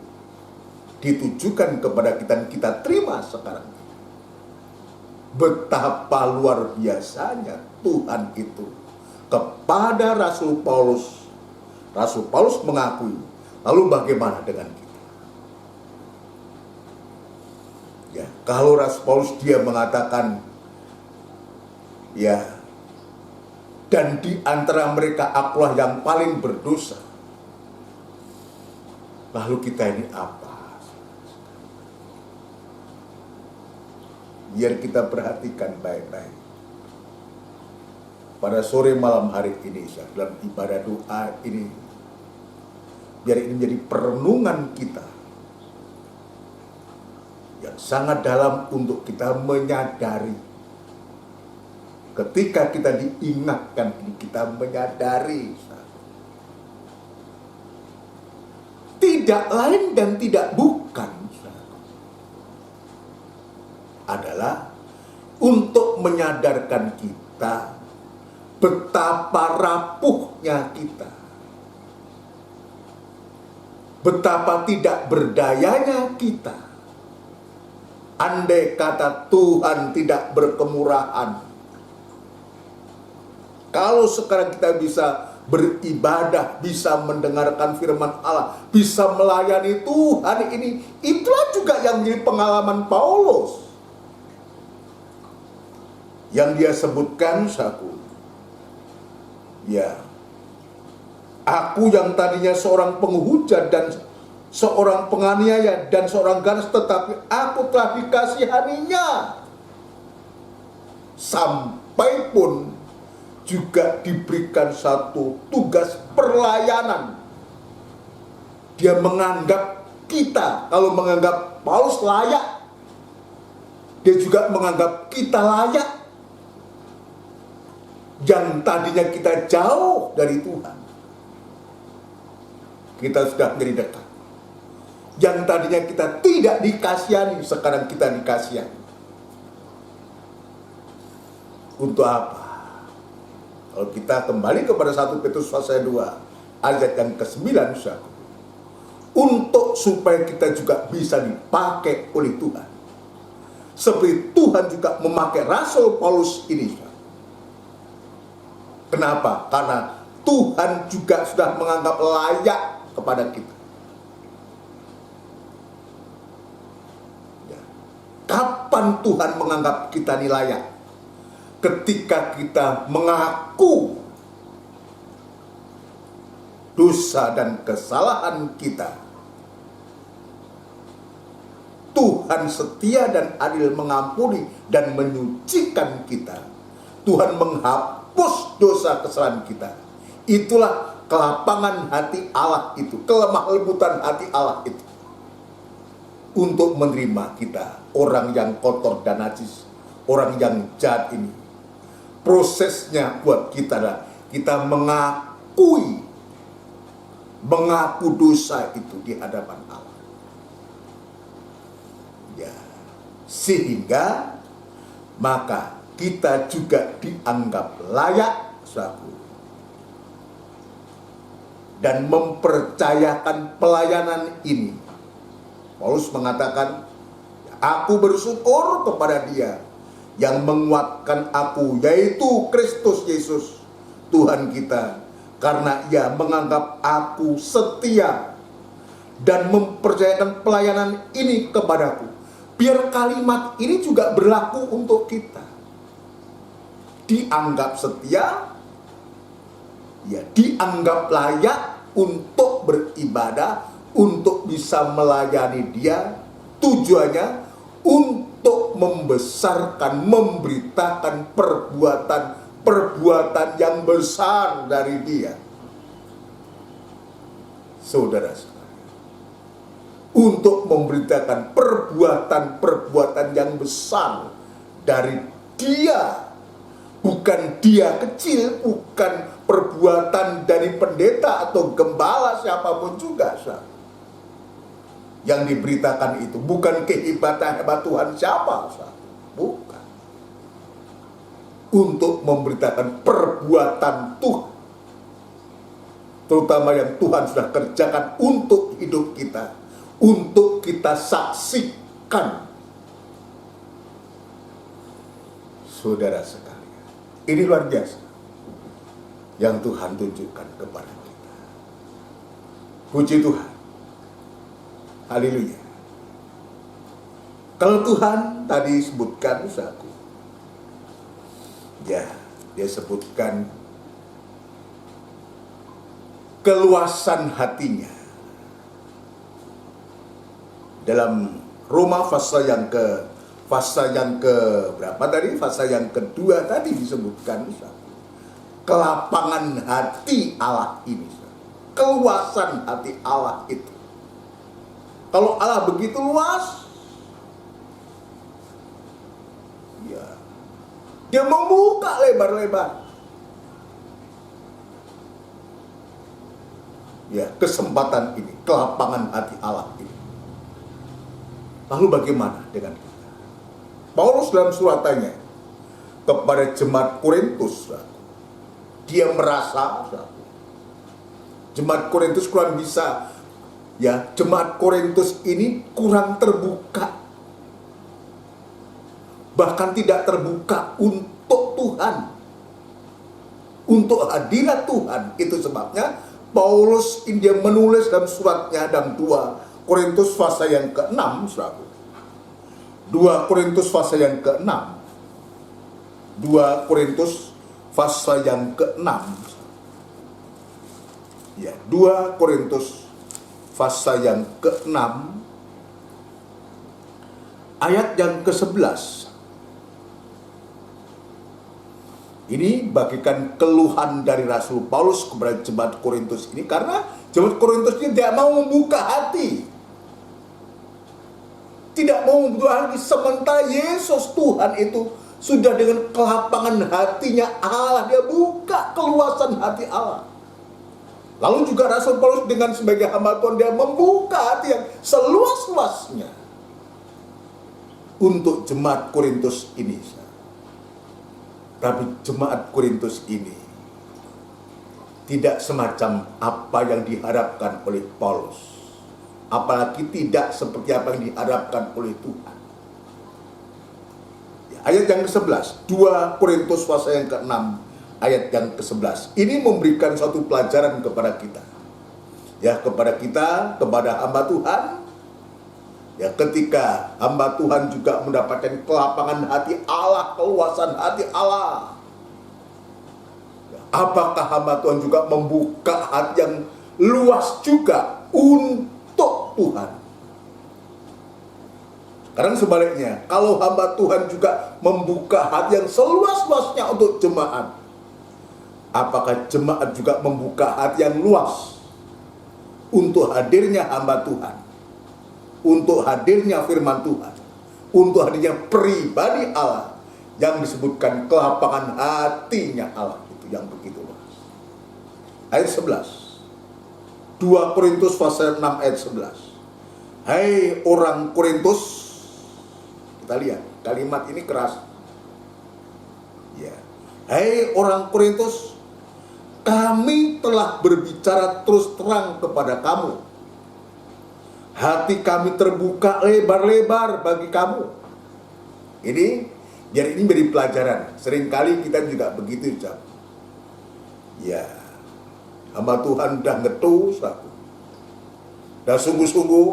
S1: ditujukan kepada kita dan kita terima sekarang. Betapa luar biasanya Tuhan itu kepada Rasul Paulus. Rasul Paulus mengakui. Lalu bagaimana dengan kita? Ya, kalau Rasul Paulus dia mengatakan, ya, dan di antara mereka akulah yang paling berdosa. Lalu kita ini apa? Biar kita perhatikan baik-baik. Pada sore malam hari ini, dalam ibadah doa ini, biar ini menjadi perenungan kita yang sangat dalam untuk kita menyadari. Ketika kita diingatkan, kita menyadari tidak lain dan tidak bukan adalah untuk menyadarkan kita betapa rapuhnya kita, betapa tidak berdayanya kita. Andai kata Tuhan tidak berkemurahan, kalau sekarang kita bisa beribadah, bisa mendengarkan firman Allah, bisa melayani Tuhan ini, itulah juga yang menjadi pengalaman Paulus. Yang dia sebutkan, ya, aku yang tadinya seorang penghujat dan seorang penganiaya dan seorang ganas, tetapi aku telah dikasihaninya. Sampai pun juga diberikan satu tugas perlayanan. Dia menganggap kita, kalau menganggap Paulus layak, dia juga menganggap kita layak. Yang tadinya kita jauh dari Tuhan, kita sudah menjadi dekat. Yang tadinya kita tidak dikasihani, sekarang kita dikasihani. Untuk apa? Kalau kita kembali kepada 1 Petrus pasal 2 ayat yang ke-9, untuk supaya kita juga bisa dipakai oleh Tuhan, seperti Tuhan juga memakai Rasul Paulus ini. Kenapa? Karena Tuhan juga sudah menganggap layak kepada kita. Ya. Kapan Tuhan menganggap kita ini layak? Ketika kita mengaku dosa dan kesalahan kita. Tuhan setia dan adil mengampuni dan menyucikan kita. Tuhan menghapus dosa kesalahan kita. Itulah kelapangan hati Allah itu, kelemah lembutan hati Allah itu, untuk menerima kita, orang yang kotor dan najis, orang yang jahat ini. Prosesnya buat kita adalah kita mengaku dosa itu di hadapan Allah. Ya, sehingga maka kita juga dianggap layak, saudaraku, dan mempercayakan pelayanan ini. Paulus mengatakan, aku bersyukur kepada Dia yang menguatkan aku, yaitu Kristus Yesus Tuhan kita, karena Ia menganggap aku setia dan mempercayakan pelayanan ini kepadaku. Biar kalimat ini juga berlaku untuk kita. Dianggap setia, ya, dianggap layak untuk beribadah, untuk bisa melayani Dia. Tujuannya untuk membesarkan, memberitakan perbuatan yang besar dari Dia. Saudara sekalian, untuk memberitakan perbuatan yang besar dari Dia. Bukan Dia kecil, bukan perbuatan dari pendeta atau gembala siapapun juga. Yang diberitakan itu bukan kehebatan hebat Tuhan siapa, bukan. Untuk memberitakan perbuatan Tuhan, terutama yang Tuhan sudah kerjakan untuk hidup kita, untuk kita saksikan. Saudara sekalian, ini luar biasa yang Tuhan tunjukkan kepada kita. Puji Tuhan. Haleluya. Kalau Tuhan tadi sebutkan, saudaraku, ya, Dia sebutkan keluasan hatinya. Dalam Roma pasal yang ke berapa tadi? Pasal yang kedua tadi disebutkan, kelapangan hati Allah ini, keluasan hati Allah itu. Kalau Allah begitu luas, ya, Dia membuka lebar-lebar, ya, kesempatan ini, kelapangan hati Allah ini. Lalu bagaimana dengan kita? Paulus dalam suratannya kepada jemaat Korintus, dia merasa jemaat Korintus kurang bisa, ya, jemaat Korintus ini kurang terbuka, bahkan tidak terbuka untuk Tuhan, untuk hadirat Tuhan. Itu sebabnya Paulus dia menulis dalam suratnya dalam 2 Korintus pasal yang ke-6, 2 Korintus pasal yang ke-6, 2 Korintus pasal yang ke-6, ya, 2 Korintus pasal yang ke-6 ayat yang ke-11. Ini bagikan keluhan dari Rasul Paulus kepada jemaat Korintus ini, karena jemaat Korintus ini tidak mau membuka hati, tidak mau membuka hati, sementara Yesus Tuhan itu sudah dengan kelapangan hatinya Allah, Dia buka keluasan hati Allah. Lalu juga Rasul Paulus dengan sebagai hamba Tuhan, dia membuka hati yang seluas-luasnya untuk jemaat Korintus ini. Tapi jemaat Korintus ini tidak semacam apa yang diharapkan oleh Paulus, apalagi tidak seperti apa yang diharapkan oleh Tuhan. Ya, ayat yang ke-11, 2 Korintus pasal yang ke-6 ayat yang ke-11. Ini memberikan suatu pelajaran kepada kita. Ya, kepada kita, kepada hamba Tuhan. Ya, ketika hamba Tuhan juga mendapatkan kelapangan hati Allah, keluasan hati Allah. Ya, apakah hamba Tuhan juga membuka hati yang luas juga untuk Tuhan? Sekarang sebaliknya, kalau hamba Tuhan juga membuka hati yang seluas-luasnya untuk jemaat, apakah jemaat juga membuka hati yang luas untuk hadirnya hamba Tuhan, untuk hadirnya firman Tuhan, untuk hadirnya pribadi Allah yang disebutkan kelapangan hatinya Allah itu yang begitu luas. Ayat 11, 2 Korintus pasal 6 ayat 11. Hai orang Korintus, kita Kita lihat, kalimat ini keras. Ya. Hai orang Korintus, kami telah berbicara terus terang kepada kamu. Hati kami terbuka lebar-lebar bagi kamu. Jadi ini menjadi pelajaran. Seringkali kita juga begitu, ucap. Ya, hamba Tuhan udah ngetu, satu. Dan sungguh-sungguh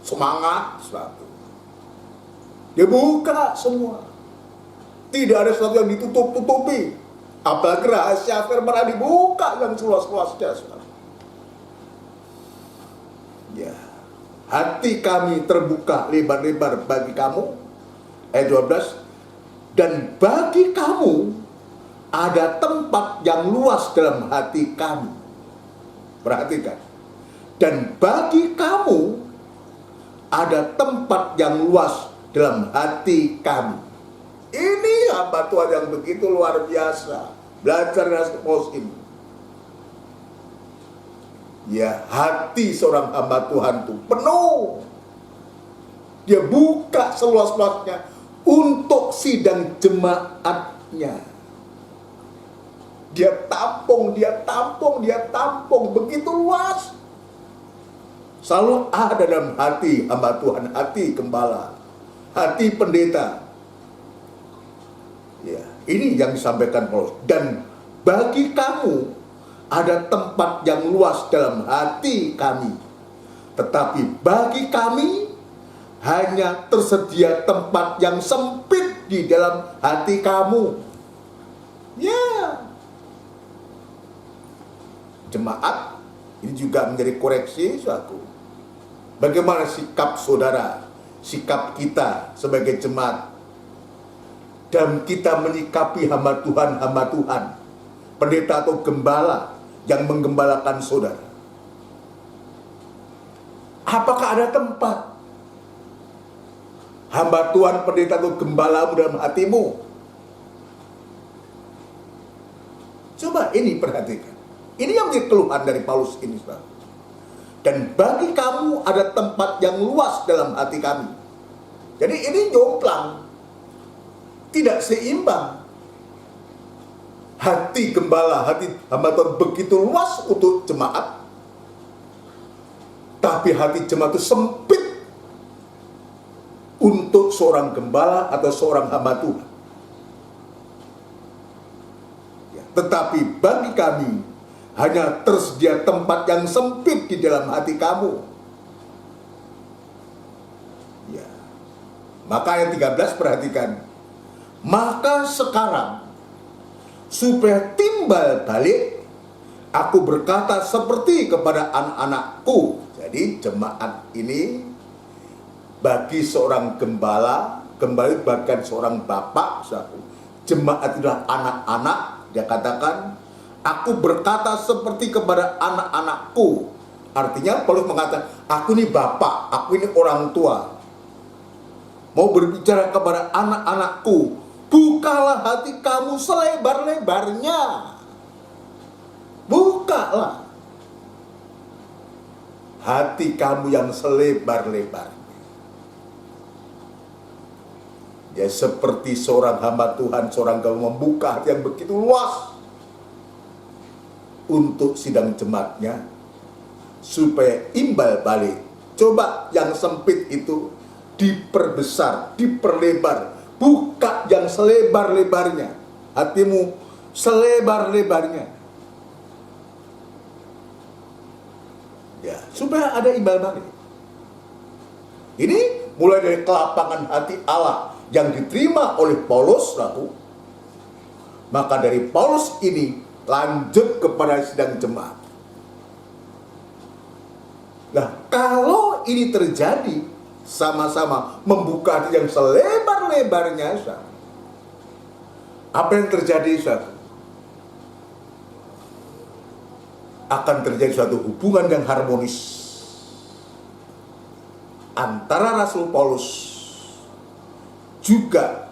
S1: semangat, satu. Dia buka semua. Tidak ada sesuatu yang ditutup-tutupi. Apalagi rahasia firman dibuka yang seluas-luasnya. Ya, hati kami terbuka lebar-lebar bagi kamu. Ayat 12. Dan bagi kamu ada tempat yang luas dalam hati kami. Perhatikan. Dan bagi kamu ada tempat yang luas dalam hati kami. Ini hamba Tuhan yang begitu luar biasa. Belajar dari Paulus ini. Ya, hati seorang hamba Tuhan itu penuh. Dia buka seluas-luasnya untuk sidang jemaatnya. Dia tampung, begitu luas. Selalu ada dalam hati hamba Tuhan, hati gembala, hati pendeta. Ya, ini yang disampaikan Paulus. Dan bagi kamu ada tempat yang luas dalam hati kami. Tetapi bagi kami hanya tersedia tempat yang sempit di dalam hati kamu. Ya. Jemaat, ini juga menjadi koreksi suatu. Bagaimana sikap saudara, sikap kita sebagai jemaat, dan kita menyikapi hamba Tuhan, pendeta atau gembala yang menggembalakan saudara. Apakah ada tempat hamba Tuhan, pendeta atau gembalamu dalam hatimu? Coba ini perhatikan. Ini yang menjadi keluhan dari Paulus ini, saudara. Dan bagi kamu ada tempat yang luas dalam hati kami. Jadi ini jomplang, tidak seimbang. Hati gembala, hati hamba Tuhan begitu luas untuk jemaat, tapi hati jemaat itu sempit untuk seorang gembala atau seorang hamba Tuhan. Ya, tetapi bagi kami hanya tersedia tempat yang sempit di dalam hati kamu. Ya. Maka ayat 13 perhatikan. Maka sekarang supaya timbal balik, aku berkata seperti kepada anak-anakku. Jadi jemaat ini bagi seorang gembala bahkan seorang bapak, jemaat adalah anak-anak. Dia katakan, aku berkata seperti kepada anak-anakku. Artinya Paulus mengatakan, aku ini bapak, aku ini orang tua. Mau berbicara kepada anak-anakku, bukalah hati kamu selebar-lebarnya. Bukalah hati kamu yang selebar-lebarnya. Ya, seperti seorang hamba Tuhan, seorang gembala membuka hati yang begitu luas untuk sidang jemaatnya, supaya imbal balik. Coba yang sempit itu diperbesar, diperlebar. Buka yang selebar-lebarnya. Hatimu selebar-lebarnya. Ya, supaya ada imbal balik. Ini mulai dari kelapangan hati Allah yang diterima oleh Paulus, lalu maka dari Paulus ini lanjut kepada sidang jemaat. Nah, kalau ini terjadi, sama-sama membuka hati yang selebar-lebarnya, apa yang terjadi, akan terjadi suatu hubungan yang harmonis antara Rasul Paulus juga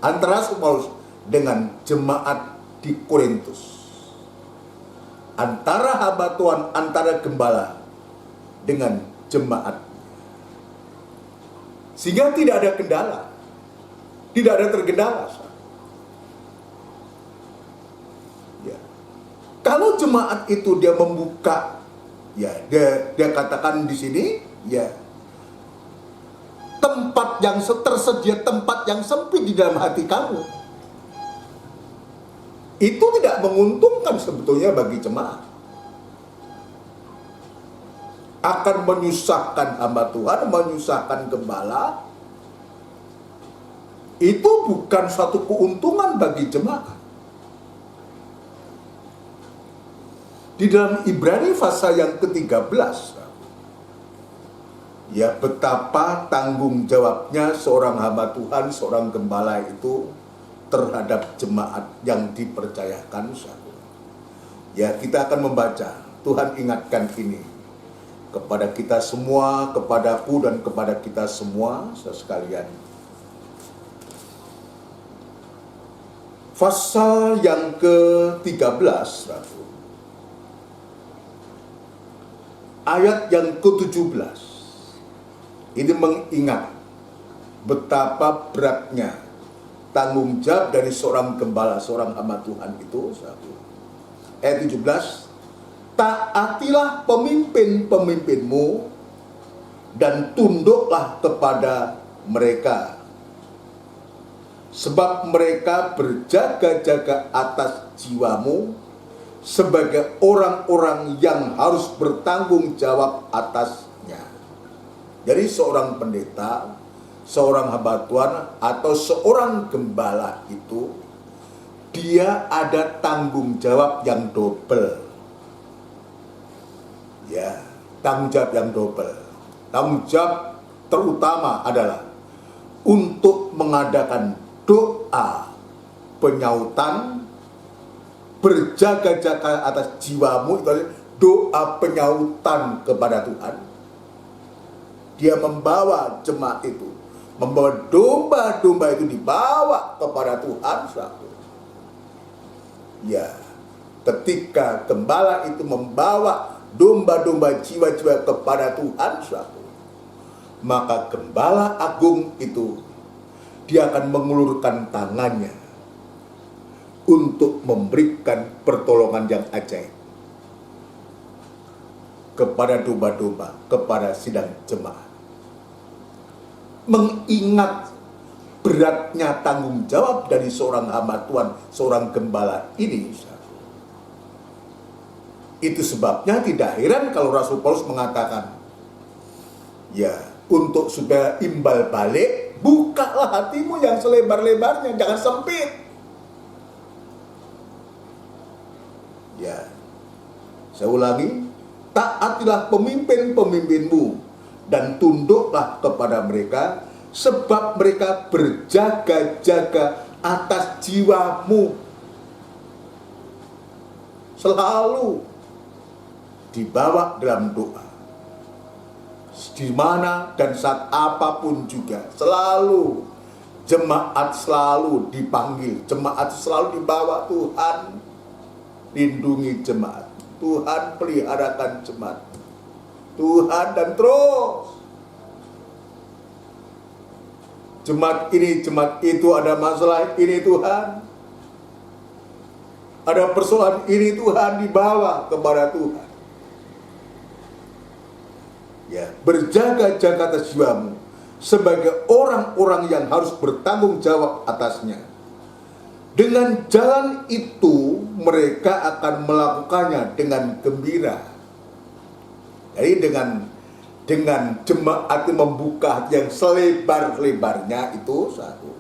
S1: antara Rasul Paulus dengan jemaat di Korintus, antara hamba Tuhan, antara gembala dengan jemaat. Sehingga tidak ada kendala, tidak ada tergendala. Ya. Kalau jemaat itu dia membuka, ya dia katakan di sini, ya tempat yang tersedia, tempat yang sempit di dalam hati kamu, itu tidak menguntungkan sebetulnya bagi jemaat. Akan menyusahkan hamba Tuhan, menyusahkan gembala. Itu bukan suatu keuntungan bagi jemaat. Di dalam Ibrani pasal yang ke-13, ya betapa tanggung jawabnya seorang hamba Tuhan, seorang gembala itu terhadap jemaat yang dipercayakan. Ya, kita akan membaca. Tuhan ingatkan ini kepada kita semua, kepadaku dan kepada kita semua sekalian. Pasal yang ke-13, ayat yang ke-17, ini mengingat betapa beratnya tanggung jawab dari seorang gembala, seorang hamba Tuhan itu. Ayat 17, taatilah pemimpin-pemimpinmu dan tunduklah kepada mereka, sebab mereka berjaga-jaga atas jiwamu sebagai orang-orang yang harus bertanggung jawab atasnya. Jadi seorang pendeta, seorang hamba Tuhan atau seorang gembala itu, dia ada tanggung jawab yang double. Ya, tanggung jawab yang double. Tanggung jawab terutama adalah untuk mengadakan doa penyautan, berjaga-jaga atas jiwamu, itu adalah doa penyautan kepada Tuhan. Dia membawa jemaat itu, membawa domba-domba itu dibawa kepada Tuhan. Ya, ketika gembala itu membawa domba-domba jiwa-jiwa kepada Tuhan, maka gembala agung itu dia akan mengulurkan tangannya untuk memberikan pertolongan yang ajaib kepada domba-domba, kepada sidang jemaat. Mengingat beratnya tanggung jawab dari seorang hamba Tuhan, seorang gembala ini, itu sebabnya tidak heran kalau Rasul Paulus mengatakan, ya, untuk supaya imbal balik, bukalah hatimu yang selebar-lebarnya, jangan sempit. Ya, saya ulangi, taatilah pemimpin-pemimpinmu dan tunduklah kepada mereka, sebab mereka berjaga-jaga atas jiwamu. Selalu dibawa dalam doa, di mana dan saat apapun juga, selalu jemaat selalu dipanggil, jemaat selalu dibawa. Tuhan lindungi jemaat, Tuhan peliharakan jemaat, Tuhan, dan terus jemaat ini, jemaat itu ada masalah ini, Tuhan ada persoalan ini, Tuhan dibawa kepada Tuhan. Ya, berjaga-jaga atas jiwamu sebagai orang-orang yang harus bertanggung jawab atasnya. Dengan jalan itu mereka akan melakukannya dengan gembira. Jadi dengan jemaat membuka yang selebar-lebarnya itu satu,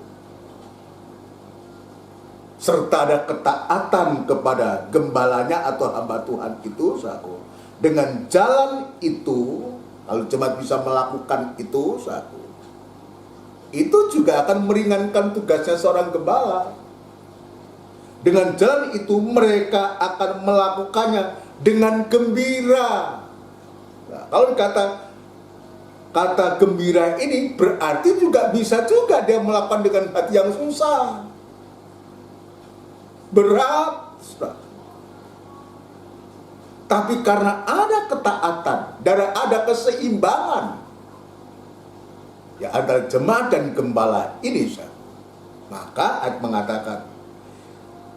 S1: serta ada ketaatan kepada gembalanya atau hamba Tuhan itu satu. Dengan jalan itu, kalau jemaat bisa melakukan itu satu, itu juga akan meringankan tugasnya seorang gembala. Dengan jalan itu mereka akan melakukannya dengan gembira. Nah, kalau kata gembira ini berarti juga bisa juga dia melakukan dengan hati yang susah, berat. Tapi karena ada ketaatan dan ada keseimbangan, ya antara jemaat dan gembala ini, maka ayat mengatakan,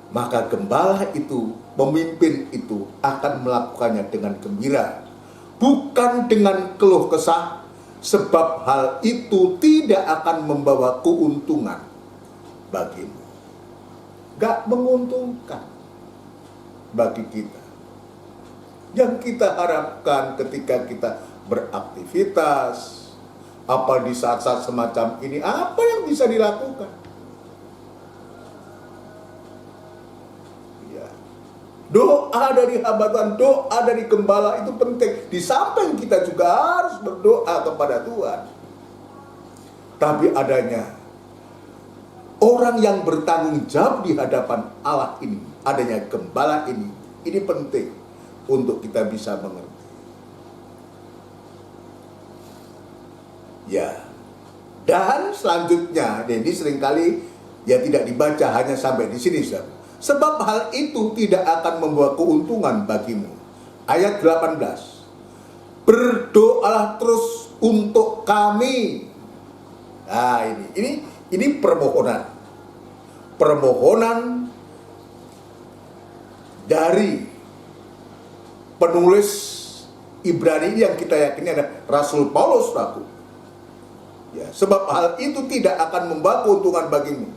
S1: maka gembala itu, pemimpin itu akan melakukannya dengan gembira, bukan dengan keluh kesah, sebab hal itu tidak akan membawa keuntungan bagimu. Gak menguntungkan bagi kita. Yang kita harapkan ketika kita beraktivitas, apa di saat-saat semacam ini, apa yang bisa dilakukan? Ya. Doa dari hamba Tuhan, doa dari gembala itu penting. Di samping kita juga harus berdoa kepada Tuhan. Tapi adanya orang yang bertanggung jawab di hadapan Allah ini, adanya gembala ini penting untuk kita bisa mengerti. Ya, dan selanjutnya, ini seringkali ya tidak dibaca, hanya sampai di sini, saudara. Sebab hal itu tidak akan membawa keuntungan bagimu. Ayat 18. Berdoalah terus untuk kami. Nah, ini permohonan. Permohonan dari penulis Ibrani yang kita yakini adalah Rasul Paulus, Rasul. Ya, sebab hal itu tidak akan membawa keuntungan bagimu.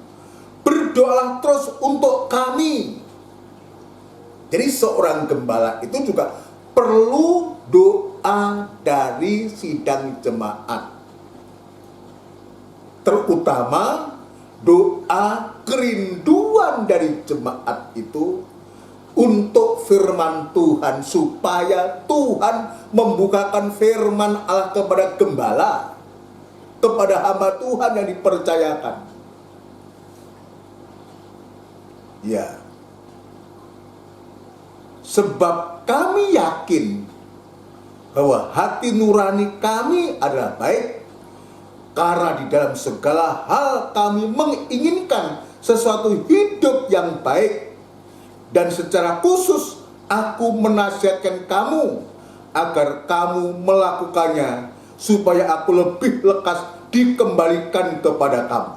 S1: Berdoalah terus untuk kami. Jadi seorang gembala itu juga perlu doa dari sidang jemaat. Terutama doa kerinduan dari jemaat itu untuk firman Tuhan, supaya Tuhan membukakan firman Allah kepada gembala, kepada hamba Tuhan yang dipercayakan. Ya. Sebab kami yakin bahwa hati nurani kami adalah baik, karena di dalam segala hal kami menginginkan sesuatu hidup yang baik. Dan secara khusus aku menasihatkan kamu agar kamu melakukannya, supaya aku lebih lekas dikembalikan kepada kamu.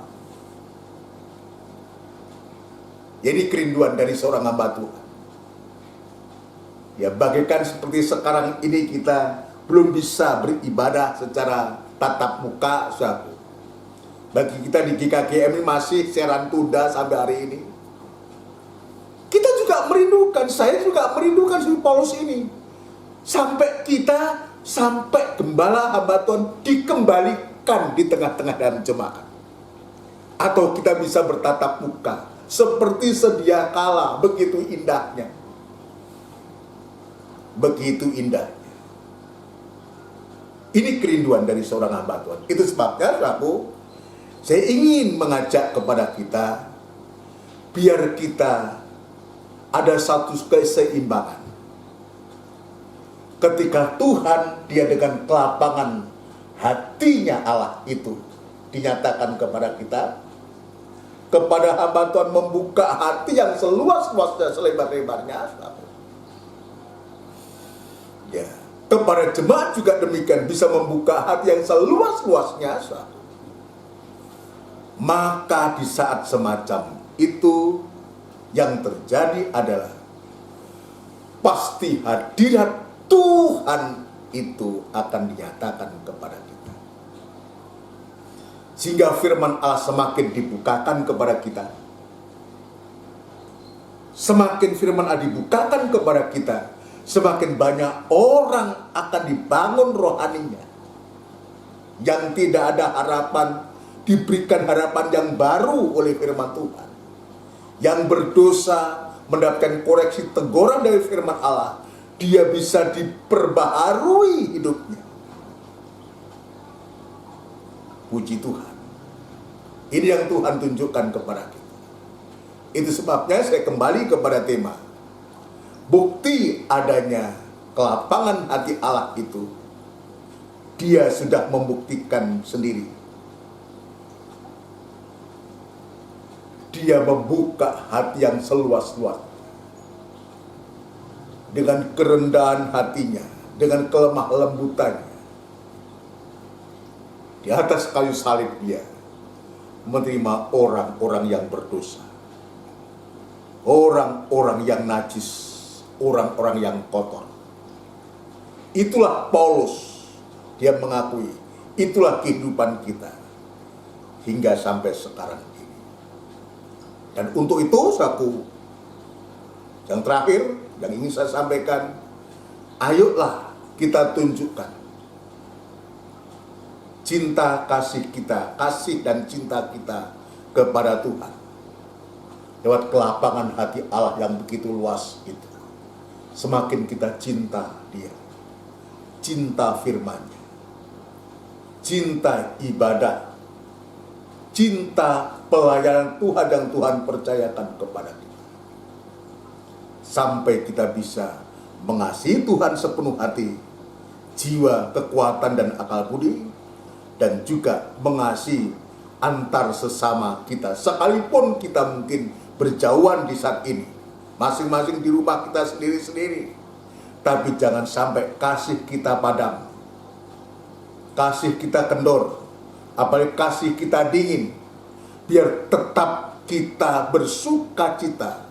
S1: Jadi kerinduan dari seorang hamba Tuhan. Ya, bagaikan seperti sekarang ini kita belum bisa beribadah secara tatap muka, saudara. Bagi kita di GKGM ini masih siaran tunda sampai hari ini. Kita juga merindukan, saya juga merindukan seperti Paulus ini. Sampai gembala hamba Tuhan dikembalikan di tengah-tengah dalam jemaat. Atau kita bisa bertatap muka seperti sedia kala, begitu indahnya. Begitu indahnya. Ini kerinduan dari seorang hamba Tuhan. Itu sebabnya, saya ingin mengajak kepada kita, biar kita ada satu keseimbangan. Ketika Tuhan, dia dengan kelapangan hatinya Allah itu dinyatakan kepada kita, kepada hamba Tuhan membuka hati yang seluas-luasnya, selebar-lebarnya. Ya, kepada jemaat juga demikian, bisa membuka hati yang seluas-luasnya. Maka di saat semacam itu, yang terjadi adalah pasti hadirat Tuhan itu akan dinyatakan kepada kita. Sehingga firman Allah semakin dibukakan kepada kita. Semakin firman Allah dibukakan kepada kita, semakin banyak orang akan dibangun rohaninya. Yang tidak ada harapan, diberikan harapan yang baru oleh firman Tuhan. Yang berdosa mendapatkan koreksi teguran dari firman Allah, dia bisa diperbaharui hidupnya. Puji Tuhan. Ini yang Tuhan tunjukkan kepada kita. Itu sebabnya saya kembali kepada tema. Bukti adanya kelapangan hati Allah itu, dia sudah membuktikan sendiri. Dia membuka hati yang seluas-luas. Dengan kerendahan hatinya, dengan kelemah lembutannya. Di atas kayu salib Dia menerima orang-orang yang berdosa, orang-orang yang najis, orang-orang yang kotor. Itulah Paulus, dia mengakui, itulah kehidupan kita hingga sampai sekarang ini. Dan untuk itu, yang terakhir yang ingin saya sampaikan, ayolah kita tunjukkan cinta kasih kita, kasih dan cinta kita kepada Tuhan lewat kelapangan hati Allah yang begitu luas itu. Semakin kita cinta Dia, cinta firman-Nya, cinta ibadah, cinta pelayanan Tuhan yang Tuhan percayakan kepada kita, sampai kita bisa mengasihi Tuhan sepenuh hati, jiwa, kekuatan, dan akal budi, dan juga mengasihi antar sesama kita, sekalipun kita mungkin berjauhan di saat ini, masing-masing di rumah kita sendiri-sendiri. Tapi jangan sampai kasih kita padam, kasih kita kendor, apalagi kasih kita dingin. Biar tetap kita bersuka cita,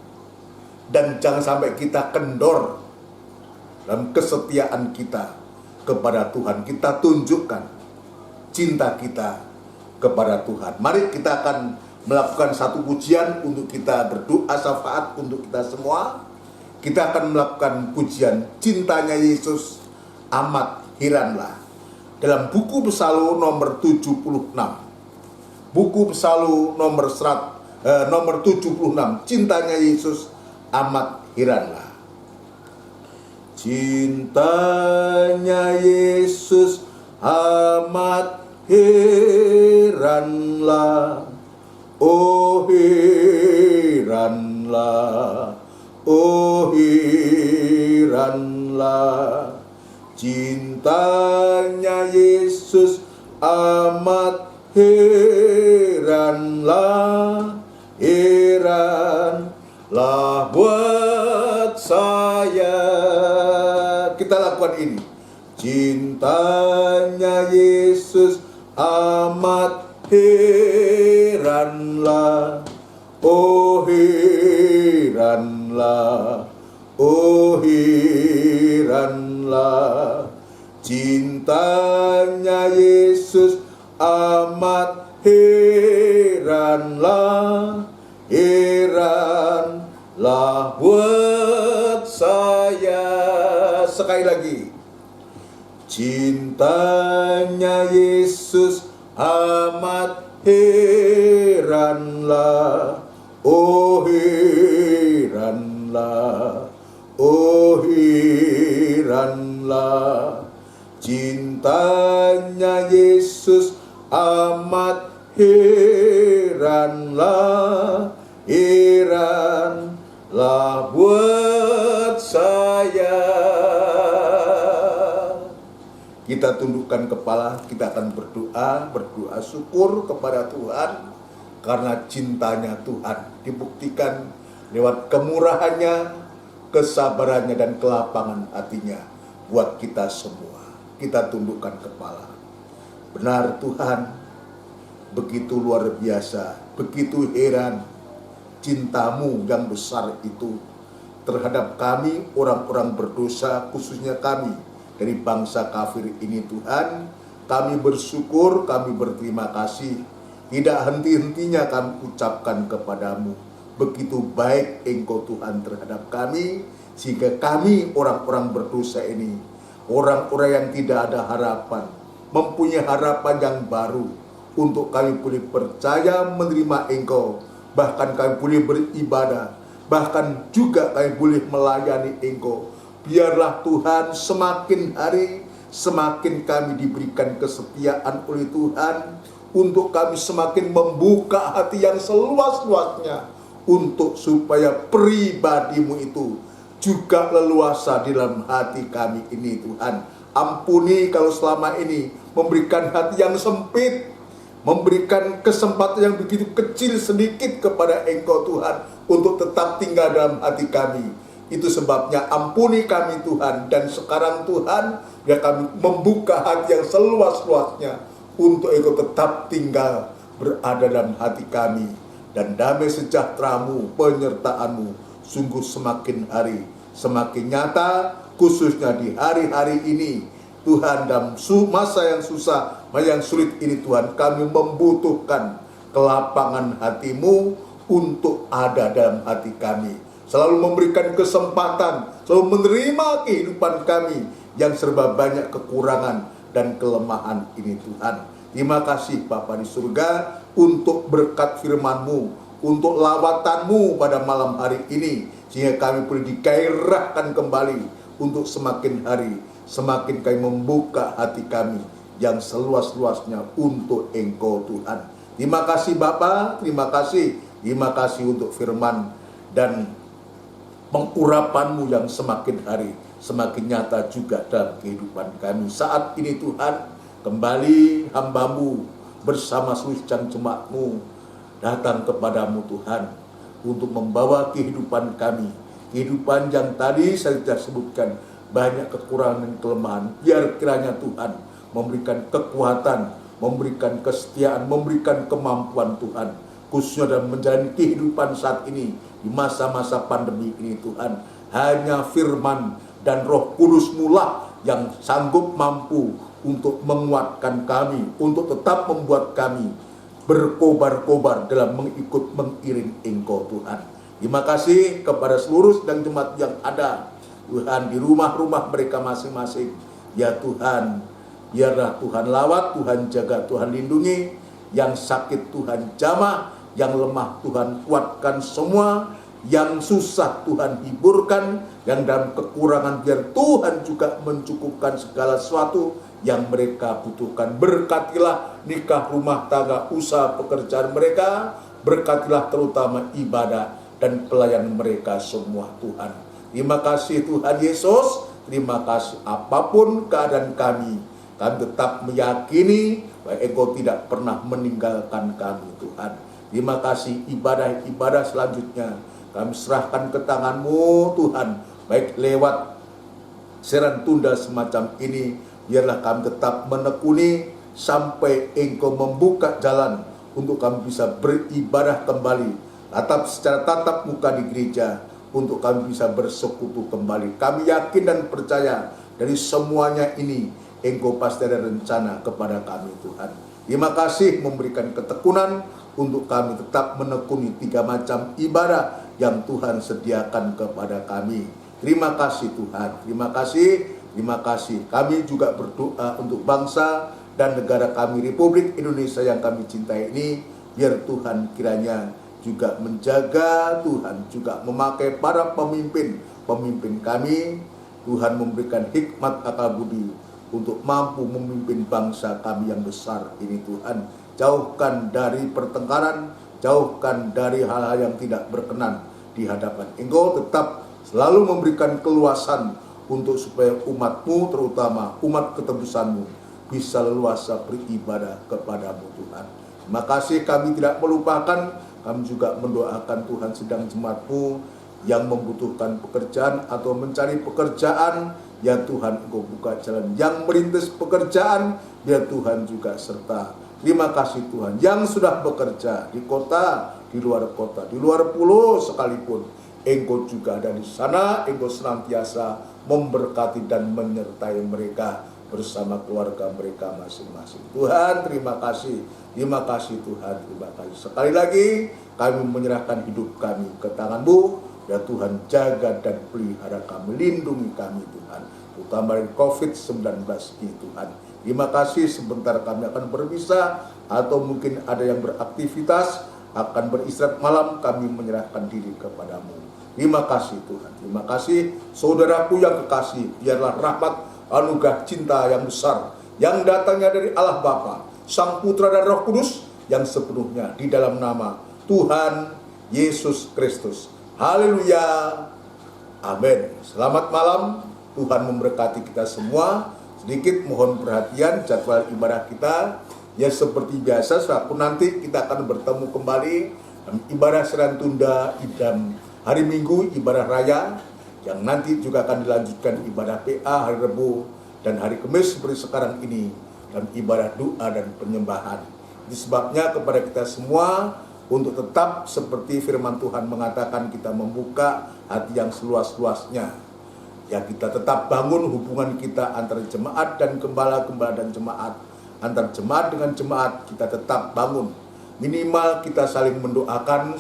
S1: dan jangan sampai kita kendor dalam kesetiaan kita kepada Tuhan. Kita tunjukkan cinta kita kepada Tuhan. Mari kita akan melakukan satu pujian untuk kita berdoa syafaat untuk kita semua. Kita akan melakukan pujian Cintanya Yesus Amat Heranlah dalam buku Psalu nomor 76. Buku Psalu nomor 76, Cintanya Yesus Amat Heranlah. Cintanya Yesus amat heranlah, oh heranlah, oh heranlah. Cintanya Yesus amat heranlah, heranlah buat saya. Kita lakukan ini. Cintanya Yesus amat heranlah, oh heranlah, oh heranlah. Cintanya Yesus amat heranlah, heranlah buat saya. Sekali lagi. Cintanya Yesus amat heranlah, oh heranlah, oh heranlah. Cintanya Yesus amat heranlah, heranlah buat saya. Kita tundukkan kepala, kita akan berdoa syukur kepada Tuhan karena cintanya Tuhan dibuktikan lewat kemurahannya, kesabarannya, dan kelapangan hatinya buat kita semua. Kita tundukkan kepala. Benar Tuhan, begitu luar biasa, begitu heran cintamu yang besar itu terhadap kami orang-orang berdosa, khususnya kami dari bangsa kafir ini Tuhan. Kami bersyukur, kami berterima kasih. Tidak henti-hentinya kami ucapkan kepadamu. Begitu baik Engkau Tuhan terhadap kami, sehingga kami orang-orang berdosa ini, orang-orang yang tidak ada harapan, mempunyai harapan yang baru untuk kami boleh percaya menerima Engkau. Bahkan kami boleh beribadah, bahkan juga kami boleh melayani Engkau. Biarlah Tuhan semakin hari semakin kami diberikan kesetiaan oleh Tuhan, untuk kami semakin membuka hati yang seluas-luasnya untuk supaya pribadimu itu juga leluasa di dalam hati kami ini Tuhan. Ampuni kalau selama ini memberikan hati yang sempit, memberikan kesempatan yang begitu kecil sedikit kepada Engkau Tuhan untuk tetap tinggal dalam hati kami. Itu sebabnya ampuni kami Tuhan. Dan sekarang Tuhan, ya kami membuka hati yang seluas-luasnya untuk Engkau tetap tinggal berada dalam hati kami, dan damai sejahtera-Mu, penyertaan-Mu sungguh semakin hari semakin nyata, khususnya di hari-hari ini Tuhan. Dalam masa yang susah, yang sulit ini Tuhan, kami membutuhkan kelapangan hati-Mu untuk ada dalam hati kami, selalu memberikan kesempatan, selalu menerima kehidupan kami yang serba banyak kekurangan dan kelemahan ini Tuhan. Terima kasih Bapa di surga untuk berkat firman-Mu, untuk lawatan-Mu pada malam hari ini, sehingga kami boleh digairahkan kembali untuk semakin hari semakin kami membuka hati kami yang seluas-luasnya untuk Engkau Tuhan. Terima kasih Bapa, terima kasih untuk firman dan pengurapan-Mu yang semakin hari semakin nyata juga dalam kehidupan kami. Saat ini Tuhan, kembali hamba-Mu bersama seluruh jemaat-Mu datang kepadamu Tuhan, untuk membawa kehidupan kami, kehidupan yang tadi saya sudah sebutkan banyak kekurangan dan kelemahan. Biar kiranya Tuhan memberikan kekuatan, memberikan kesetiaan, memberikan kemampuan Tuhan, khususnya dalam menjalani kehidupan saat ini di masa-masa pandemi ini Tuhan. Hanya firman dan Roh Kudus-Mu lah yang sanggup mampu untuk menguatkan kami, untuk tetap membuat kami berkobar-kobar dalam mengiring Engkau Tuhan. Terima kasih kepada seluruh sedang jemaat yang ada Tuhan di rumah-rumah mereka masing-masing. Ya Tuhan, biarlah Tuhan lawat, Tuhan jaga, Tuhan lindungi. Yang sakit Tuhan jamah, yang lemah Tuhan kuatkan semua, yang susah Tuhan hiburkan, yang dalam kekurangan biar Tuhan juga mencukupkan segala sesuatu yang mereka butuhkan. Berkatilah nikah, rumah tangga, usaha, pekerjaan mereka. Berkatilah terutama ibadah dan pelayan mereka semua Tuhan. Terima kasih Tuhan Yesus. Terima kasih apapun keadaan kami tetap meyakini bahwa Engkau tidak pernah meninggalkan kami Tuhan. Terima kasih ibadah-ibadah selanjutnya kami serahkan ke tangan-Mu Tuhan. Baik lewat siaran tunda semacam ini, biarlah kami tetap menekuni sampai Engkau membuka jalan untuk kami bisa beribadah kembali, secara tatap muka di gereja, untuk kami bisa bersekutu kembali. Kami yakin dan percaya dari semuanya ini Engkau pasti ada rencana kepada kami Tuhan. Terima kasih memberikan ketekunan untuk kami tetap menekuni 3 macam ibadah yang Tuhan sediakan kepada kami. Terima kasih Tuhan, terima kasih. Kami juga berdoa untuk bangsa dan negara kami, Republik Indonesia yang kami cintai ini. Biar Tuhan kiranya juga menjaga, Tuhan juga memakai para pemimpin kami. Tuhan memberikan hikmat akal budi untuk mampu memimpin bangsa kami yang besar ini Tuhan. Jauhkan dari pertengkaran, jauhkan dari hal-hal yang tidak berkenan di hadapan Engkau. Tetap selalu memberikan keluasan untuk supaya umat-Mu, terutama umat ketebus-Mu, bisa leluasa beribadah kepadamu Tuhan. Terima kasih, kami tidak melupakan, kami juga mendoakan Tuhan sedang jemaat-Mu yang membutuhkan pekerjaan atau mencari pekerjaan. Ya Tuhan, Engkau buka jalan. Yang merintis pekerjaan, biar Tuhan juga serta. Terima kasih Tuhan, yang sudah bekerja di kota, di luar pulau sekalipun, Engkau juga ada di sana. Engkau senantiasa memberkati dan menyertai mereka bersama keluarga mereka masing-masing. Tuhan, terima kasih Tuhan, terima kasih. Sekali lagi kami menyerahkan hidup kami ke tangan-Mu. Ya Tuhan, jaga dan pelihara kami, lindungi kami Tuhan, terutama dari COVID-19 ini Tuhan. Terima kasih, sebentar kami akan berpisah, atau mungkin ada yang beraktivitas, akan beristirahat malam, kami menyerahkan diri kepadamu. Terima kasih Tuhan, terima kasih saudaraku yang kekasih. Biarlah rahmat, anugerah, cinta yang besar yang datangnya dari Allah Bapa, Sang Putra dan Roh Kudus yang sepenuhnya di dalam nama Tuhan Yesus Kristus. Haleluya, amin. Selamat malam, Tuhan memberkati kita semua. Sedikit mohon perhatian jadwal ibadah kita. Ya seperti biasa, suatu nanti kita akan bertemu kembali ibadah siaran tunda dan hari Minggu ibadah raya, yang nanti juga akan dilanjutkan ibadah PA hari Rabu dan hari Kamis seperti sekarang ini dalam ibadah doa dan penyembahan. Itu sebabnya kepada kita semua untuk tetap seperti firman Tuhan mengatakan, kita membuka hati yang seluas-luasnya. Ya, kita tetap bangun hubungan kita antara jemaat dan gembala-gembala dan jemaat. Antar jemaat dengan jemaat kita tetap bangun. Minimal kita saling mendoakan,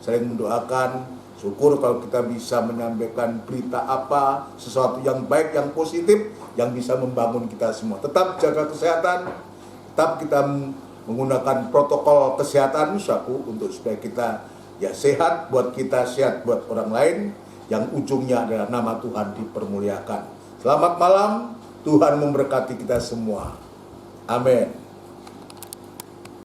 S1: saling mendoakan. Syukur kalau kita bisa menyampaikan berita apa, sesuatu yang baik, yang positif, yang bisa membangun kita semua. Tetap jaga kesehatan, tetap kita menggunakan protokol kesehatan untuk supaya kita ya sehat buat kita, sehat buat orang lain, yang ujungnya adalah nama Tuhan dipermuliakan. Selamat malam, Tuhan memberkati kita semua. Amin.